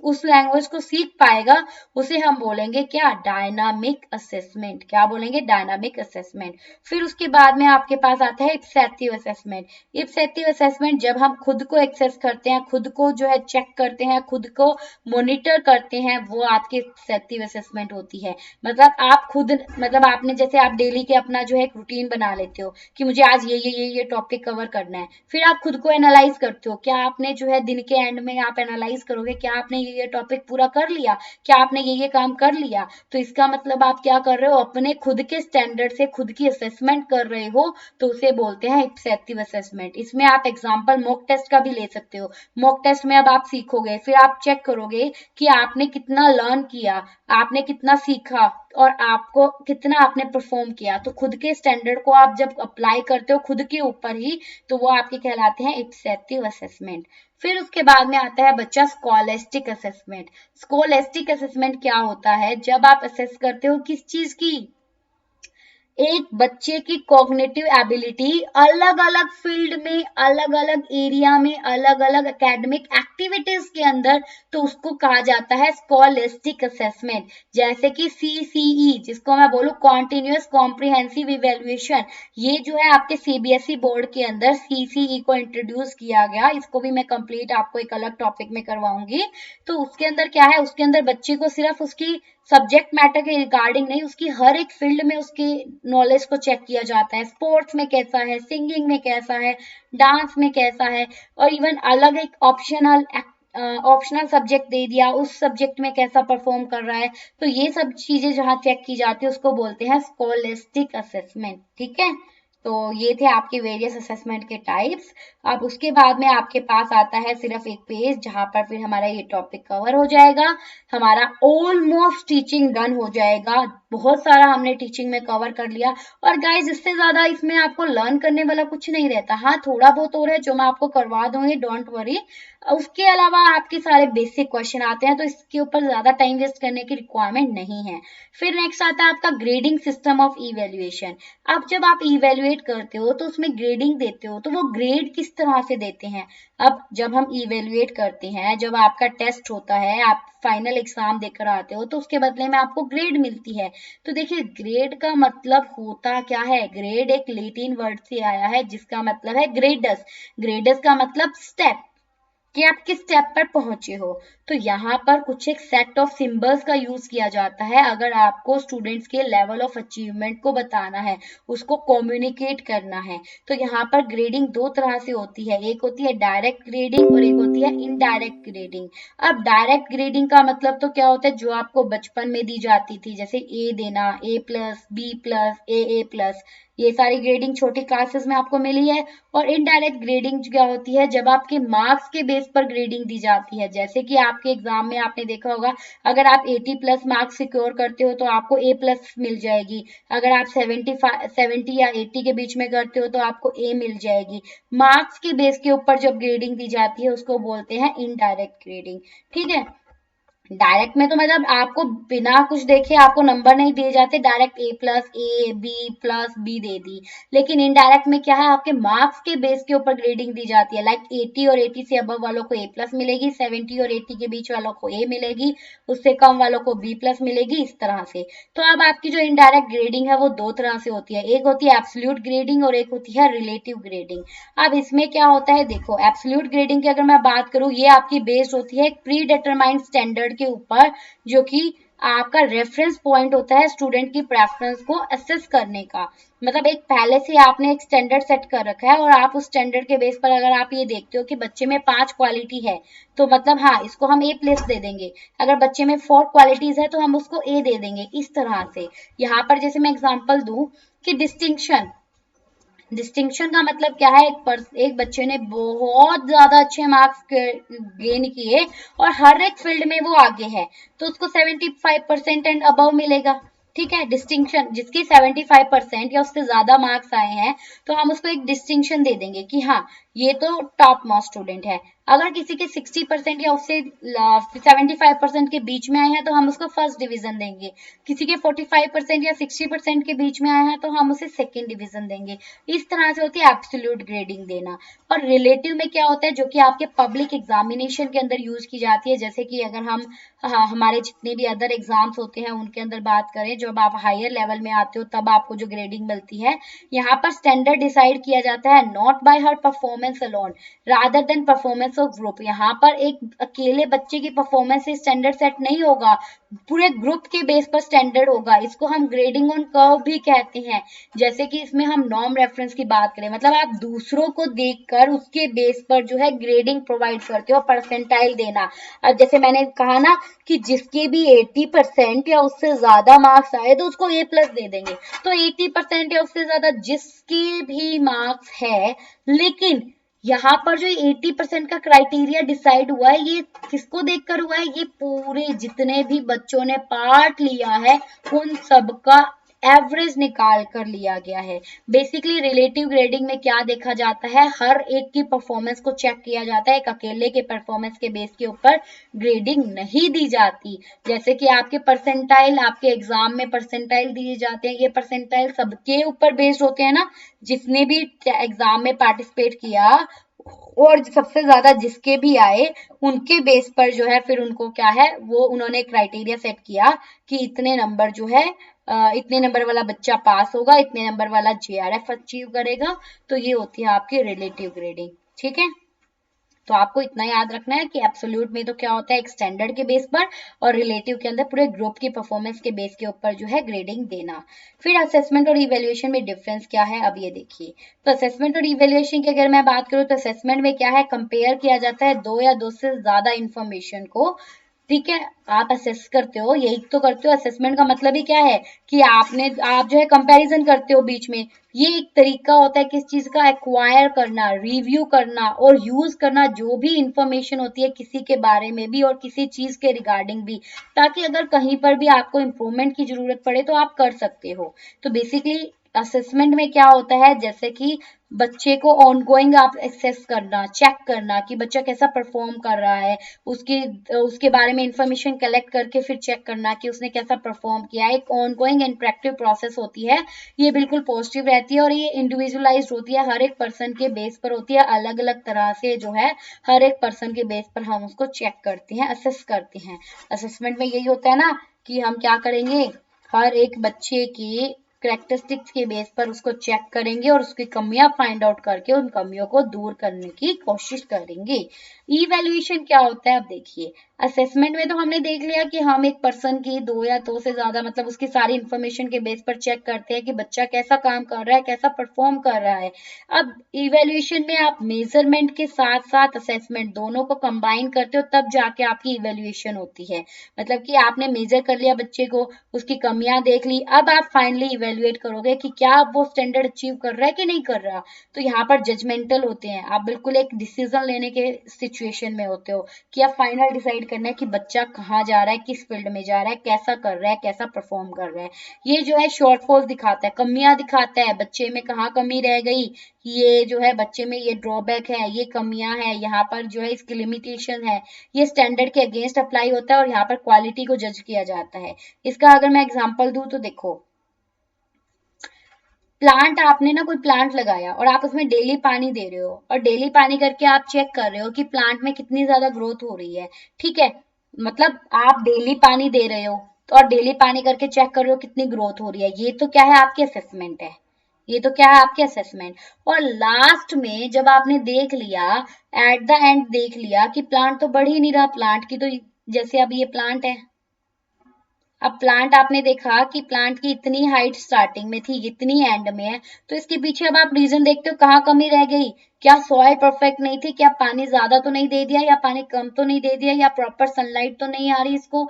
उस लैंग्वेज को सीख पाएगा, उसे हम बोलेंगे क्या, डायनामिक असेसमेंट। क्या बोलेंगे, डायनामिक असेसमेंट। फिर उसके बाद में आपके पास आता है इप्सेटिव असेसमेंट। इप्सेटिव असेसमेंट जब हम खुद को एक्सेस करते हैं, खुद को जो है चेक करते हैं, खुद को मॉनिटर करते हैं, वो आपकी इप्सेटिव असेसमेंट होती है। मतलब आप खुद, मतलब आपने जैसे आप डेली के अपना जो है एक रूटीन बना लेते हो कि मुझे आज ये टॉपिक कवर करना है, फिर आप खुद को एनालाइज करते हो, क्या आपने जो है दिन के एंड में आप एनालाइज करोगे, क्या आपने ये टॉपिक पूरा कर लिया, क्या आपने ये काम कर लिया। तो इसका मतलब आप क्या कर रहे हो, अपने खुद के स्टैंडर्ड से खुद की असेसमेंट कर रहे हो, तो उसे बोलते हैं इप्सेटिव असेसमेंट। इसमें आप एग्जांपल मॉक टेस्ट का भी ले सकते हो। मॉक टेस्ट में अब आप सीखोगे, फिर आप चेक करोगे कि आपने कितना लर्न किया, आपने कितना सीखा और आपको कितना आपने परफॉर्म किया। तो खुद के स्टैंडर्ड को आप जब अप्लाई करते हो खुद के ऊपर ही, तो वो आपके कहलाते हैं इप्सेटिव असेसमेंट। फिर उसके बाद में आता है बच्चा स्कॉलेस्टिक असेसमेंट। स्कॉलेस्टिक असेसमेंट क्या होता है, जब आप असेस करते हो किस चीज की, एक बच्चे की कॉग्निटिव एबिलिटी अलग अलग फील्ड में, अलग अलग एरिया में, अलग अलग एकेडमिक एक्टिविटीज के अंदर, तो उसको कहा जाता है स्कॉलेस्टिक असेसमेंट। जैसे कि CCE, जिसको मैं बोलूं कॉन्टिन्यूअस कॉम्प्रिहेंसिव इवेल्युएशन, ये जो है आपके CBSE बोर्ड के अंदर CCE को इंट्रोड्यूस किया गया। इसको भी मैं कंप्लीट आपको एक अलग टॉपिक में करवाऊंगी। तो उसके अंदर क्या है, उसके अंदर बच्चे को सिर्फ उसकी सब्जेक्ट मैटर के रिगार्डिंग नहीं, उसकी हर एक फील्ड में उसकी नॉलेज को चेक किया जाता है। स्पोर्ट्स में कैसा है, सिंगिंग में कैसा है, डांस में कैसा है, और इवन अलग एक ऑप्शनल सब्जेक्ट दे दिया, उस सब्जेक्ट में कैसा परफॉर्म कर रहा है। तो ये सब चीजें जहाँ चेक की जाती है उसको बोलते हैं स्कॉलेस्टिक असेसमेंट। ठीक है, तो ये थे आपके वेरियस असेसमेंट के टाइप्स। अब उसके बाद में आपके पास आता है सिर्फ एक पेज, जहां पर फिर हमारा ये टॉपिक कवर हो जाएगा, हमारा ऑलमोस्ट टीचिंग डन हो जाएगा। बहुत सारा हमने टीचिंग में कवर कर लिया। और गाइज इससे ज्यादा इसमें आपको लर्न करने वाला कुछ नहीं रहता। हाँ, थोड़ा बहुत और है जो मैं आपको करवा दूंगी, डोंट वरी। उसके अलावा आपके सारे बेसिक क्वेश्चन आते हैं, तो इसके ऊपर ज्यादा टाइम वेस्ट करने की रिक्वायरमेंट नहीं है। फिर नेक्स्ट आता है आपका ग्रेडिंग सिस्टम ऑफ इवेल्युएशन। अब जब आप इवेल्युएट करते हो तो उसमें ग्रेडिंग देते हो, तो वो ग्रेड किस तरह से देते हैं। अब जब हम इवेल्युएट करते हैं, जब आपका टेस्ट होता है, आप फाइनल एग्जाम देकर आते हो, तो उसके बदले में आपको ग्रेड मिलती है। तो देखिए ग्रेड का मतलब होता क्या है, ग्रेड एक लैटिन वर्ड से आया है जिसका मतलब है ग्रेडस। ग्रेडस का मतलब स्टेप, कि आप किस स्टेप पर पहुंचे हो। तो यहाँ पर कुछ एक सेट ऑफ सिंबल्स का यूज किया जाता है अगर आपको स्टूडेंट्स के लेवल ऑफ अचीवमेंट को बताना है, उसको कम्युनिकेट करना है। तो यहाँ पर ग्रेडिंग दो तरह से होती है, एक होती है डायरेक्ट ग्रेडिंग और एक होती है इनडायरेक्ट ग्रेडिंग। अब डायरेक्ट ग्रेडिंग का मतलब तो क्या होता है, जो आपको बचपन में दी जाती थी, जैसे ए देना, A+, B+, A+, ये सारी ग्रेडिंग छोटी क्लासेस में आपको मिली है। और इनडायरेक्ट ग्रेडिंग क्या होती है, जब आपके मार्क्स के बेस पर ग्रेडिंग दी जाती है। जैसे कि आपके एग्जाम में आपने देखा होगा, अगर आप 80+ मार्क्स सिक्योर करते हो तो आपको A+ मिल जाएगी। अगर आप 70 या 80 के बीच में करते हो तो आपको A मिल जाएगी। मार्क्स के बेस के ऊपर जब ग्रेडिंग दी जाती है उसको बोलते हैं इनडायरेक्ट ग्रेडिंग। ठीक है, डायरेक्ट में तो मतलब आपको बिना कुछ देखे आपको नंबर नहीं दिए जाते, direct A+, A, B+, B दे दी। लेकिन इनडायरेक्ट में क्या है, आपके मार्क्स के बेस के ऊपर ग्रेडिंग दी जाती है। लाइक 80 और 80 से अबव वालों को A+ मिलेगी, 70 और 80 के बीच वालों को A मिलेगी, उससे कम वालों को B+ मिलेगी, इस तरह से। तो अब आपकी जो इनडायरेक्ट ग्रेडिंग है वो दो तरह से होती है, एक होती है एब्सोल्यूट ग्रेडिंग और एक होती है रिलेटिव ग्रेडिंग। अब इसमें क्या होता है, देखो एब्सोल्यूट ग्रेडिंग की अगर मैं बात करूं, ये आपकी बेस्ड होती है एक प्री डिटरमाइंड स्टैंडर्ड के ऊपर, जो कि आपका रेफरेंस पॉइंट होता है स्टूडेंट की प्रेफरेंस को असेस करने का। मतलब एक पहले से आपने एक स्टैंडर्ड सेट कर रखा है और आप उस स्टैंडर्ड के बेस पर अगर आप ये देखते हो कि बच्चे में 5 क्वालिटी है तो मतलब हाँ इसको हम ए प्लस दे देंगे, अगर बच्चे में 4 क्वालिटीज है तो हम उसको ए दे देंगे। इस तरह से यहाँ पर जैसे मैं एग्जांपल दूं कि डिस्टिंक्शन, डिस्टिंक्शन का मतलब क्या है, एक बच्चे ने बहुत ज्यादा अच्छे मार्क्स गेन किए और हर एक फील्ड में वो आगे है तो उसको 75% एंड अबव मिलेगा। ठीक है, डिस्टिंक्शन जिसकी 75% या उससे ज्यादा मार्क्स आए हैं तो हम उसको एक डिस्टिंक्शन दे देंगे कि हाँ ये तो टॉप मोस्ट स्टूडेंट है। अगर किसी के 60% या उससे 75% के बीच में आए हैं तो हम उसको फर्स्ट डिवीजन देंगे, किसी के 45% या 60% के बीच में आए हैं तो हम उसे सेकेंड डिवीजन देंगे। इस तरह से होती है एब्सोल्यूट ग्रेडिंग देना। और रिलेटिव में क्या होता है, जो कि आपके पब्लिक एग्जामिनेशन के अंदर यूज की जाती है, जैसे कि अगर हम हमारे जितने भी अदर एग्जाम्स होते हैं उनके अंदर बात करें, जब आप हायर लेवल में आते हो तब आपको जो ग्रेडिंग मिलती है, यहाँ पर स्टैंडर्ड डिसाइड किया जाता है not bye her performance alone rather than performance of group. यहाँ पर एक अकेले बच्चे की परफॉर्मेंस से स्टैंडर्ड सेट नहीं होगा, पूरे ग्रुप के बेस पर स्टैंडर्ड होगा। इसको हम ग्रेडिंग ऑन कर्व भी कहते हैं। जैसे कि इसमें हम नॉर्म रेफरेंस की बात करें, मतलब आप दूसरों को देखकर उसके बेस पर जो है ग्रेडिंग प्रोवाइड करते हो, परसेंटाइल देना। अब जैसे मैंने कहा ना कि जिसके भी 80% या उससे ज्यादा मार्क्स आए तो उसको ए प्लस दे देंगे, तो 80% या उससे ज्यादा जिसके भी मार्क्स है, लेकिन यहाँ पर जो 80% का क्राइटेरिया डिसाइड हुआ है ये किसको देखकर हुआ है, ये पूरे जितने भी बच्चों ने पार्ट लिया है उन सबका एवरेज निकाल कर लिया गया है। बेसिकली रिलेटिव ग्रेडिंग में क्या देखा जाता है, हर एक की परफॉर्मेंस को चेक किया जाता है, एक अकेले के परफॉर्मेंस के बेस के ऊपर ग्रेडिंग नहीं दी जाती। जैसे कि आपके परसेंटाइल, आपके एग्जाम में परसेंटाइल दिए जाते हैं, ये परसेंटाइल सबके ऊपर बेस्ड होते हैं ना, जिसने भी एग्जाम में पार्टिसिपेट किया और सबसे ज्यादा जिसके भी आए उनके बेस पर जो है फिर उनको क्या है वो उन्होंने क्राइटेरिया सेट किया कि इतने नंबर जो है इतने नंबर वाला बच्चा पास होगा, इतने नंबर वाला जेआरएफ अचीव करेगा। तो ये होती है आपकी रिलेटिव ग्रेडिंग। ठीक है, तो आपको इतना याद रखना है कि एब्सोल्यूट में तो क्या होता है एक स्टैंडर्ड के बेस पर, और रिलेटिव के अंदर पूरे ग्रुप की परफॉर्मेंस के बेस के ऊपर जो है ग्रेडिंग देना। फिर असेसमेंट और इवेल्युएशन में डिफरेंस क्या है, अब ये देखिए। तो असेसमेंट और इवेल्युएशन की अगर मैं बात करूं तो असेसमेंट में क्या है, कंपेयर किया जाता है दो या दो से ज्यादा इंफॉर्मेशन को। ठीक है, आप असेस करते हो, यही तो करते हो। असेसमेंट का मतलब ही क्या है कि आप जो है कंपैरिजन करते हो बीच में। ये एक तरीका होता है किस चीज का, एक्वायर करना, रिव्यू करना और यूज करना जो भी इंफॉर्मेशन होती है किसी के बारे में भी और किसी चीज के रिगार्डिंग भी, ताकि अगर कहीं पर भी आपको इम्प्रूवमेंट की जरूरत पड़े तो आप कर सकते हो। तो बेसिकली असेसमेंट में क्या होता है, जैसे कि बच्चे को ऑनगोइंग आप एक्सेस करना, चेक करना कि बच्चा कैसा परफॉर्म कर रहा है, उसकी उसके बारे में इंफॉर्मेशन कलेक्ट करके फिर चेक करना कि उसने कैसा परफॉर्म किया है। एक ऑनगोइंग इंटरेक्टिव प्रोसेस होती है, ये बिल्कुल पॉजिटिव रहती है और ये इंडिविजुअलाइज्ड होती है, हर एक पर्सन के बेस पर होती है, अलग अलग तरह से जो है हर एक पर्सन के बेस पर हम उसको चेक करते हैं, असेस करते हैं। असेसमेंट में यही होता है ना कि हम क्या करेंगे, हर एक बच्चे की करेक्टरिस्टिक्स के बेस पर उसको चेक करेंगे और उसकी कमियां फाइंड आउट करके उन कमियों को दूर करने की कोशिश करेंगे। इवैल्यूएशन क्या होता है, अब देखिए। असेसमेंट में तो हमने देख लिया कि हम एक पर्सन की दो या दो से ज्यादा मतलब उसकी सारी इंफॉर्मेशन के बेस पर चेक करते हैं कि बच्चा कैसा काम कर रहा है, कैसा परफॉर्म कर रहा है। अब इवैल्यूएशन में आप मेजरमेंट के साथ साथ असेसमेंट दोनों को कंबाइन करते हो, तब जाके आपकी इवैल्यूएशन होती है। मतलब कि आपने मेजर कर लिया बच्चे को, उसकी कमियां देख ली, अब आप फाइनली इवेल्युएट करोगे कि क्या वो स्टैंडर्ड अचीव कर रहा है कि नहीं कर रहा। तो यहाँ पर जजमेंटल होते हैं, आप बिल्कुल एक डिसीजन लेने के सिचुएशन में होते हो कि आप फाइनल डिसाइड करना है कि बच्चा कहाँ जा रहा है, किस फील्ड में जा रहा है, कैसा कर रहा है, कैसा परफॉर्म कर रहा है। ये जो है शॉर्टफॉल दिखाता है, कमियां दिखाता है, बच्चे में कहाँ कमी रह गई, ये जो है बच्चे में ये ड्रॉबैक है, ये कमियां है, यहाँ पर जो है इसकी लिमिटेशन है। ये स्टैंडर्ड के अगेंस्ट अप्लाई होता है और यहाँ पर क्वालिटी को जज किया जाता है। इसका अगर मैं एग्जांपल दूं तो देखो, प्लांट, आपने ना कोई प्लांट लगाया और आप उसमें डेली पानी दे रहे हो और डेली पानी करके आप चेक कर रहे हो कि प्लांट में कितनी ज्यादा ग्रोथ हो रही है। ठीक है, मतलब आप डेली पानी दे रहे हो तो और डेली पानी करके चेक कर रहे हो कितनी ग्रोथ हो रही है, ये तो क्या है आपकी असेसमेंट है। ये तो क्या है आपकी असेसमेंट। और लास्ट में जब आपने देख लिया, एट द एंड देख लिया कि प्लांट तो बढ़ ही नहीं रहा, प्लांट की तो जैसे अब ये प्लांट है, अब प्लांट आपने देखा कि प्लांट की इतनी हाइट स्टार्टिंग में थी, इतनी एंड में है, तो इसके पीछे अब आप रीजन देखते हो कहाँ कमी रह गई। क्या सॉइल परफेक्ट नहीं थी, क्या पानी ज्यादा तो नहीं दे दिया, या पानी कम तो नहीं दे दिया, या प्रॉपर सनलाइट तो नहीं आ रही इसको,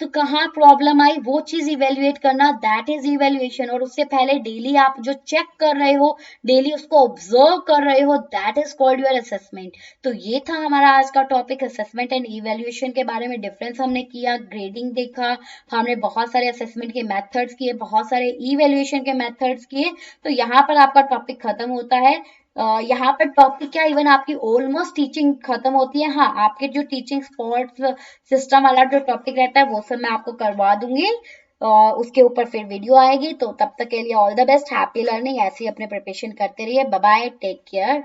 तो कहाँ प्रॉब्लम आई वो चीज इवेल्युएट करना, दैट इज इवेल्युएशन। और उससे पहले डेली आप जो चेक कर रहे हो, डेली उसको ऑब्जर्व कर रहे हो, that is called your assessment. तो ये था हमारा आज का टॉपिक, असेसमेंट एंड इवेल्युएशन के बारे में डिफरेंस हमने किया, ग्रेडिंग देखा, हमने बहुत सारे असेसमेंट के मेथड्स किए, बहुत सारे इवेल्युएशन के मेथड्स किए। तो यहाँ पर आपका टॉपिक खत्म होता है। यहाँ पर टॉपिक क्या, इवन आपकी ऑलमोस्ट टीचिंग खत्म होती है। हाँ, आपके जो टीचिंग स्पॉट्स सिस्टम वाला जो टॉपिक रहता है वो सब मैं आपको करवा दूंगी, उसके ऊपर फिर वीडियो आएगी। तो तब तक के लिए all the best, happy learning, ऐसे ही अपने प्रिपरेशन करते रहिए। Bye bye, take care.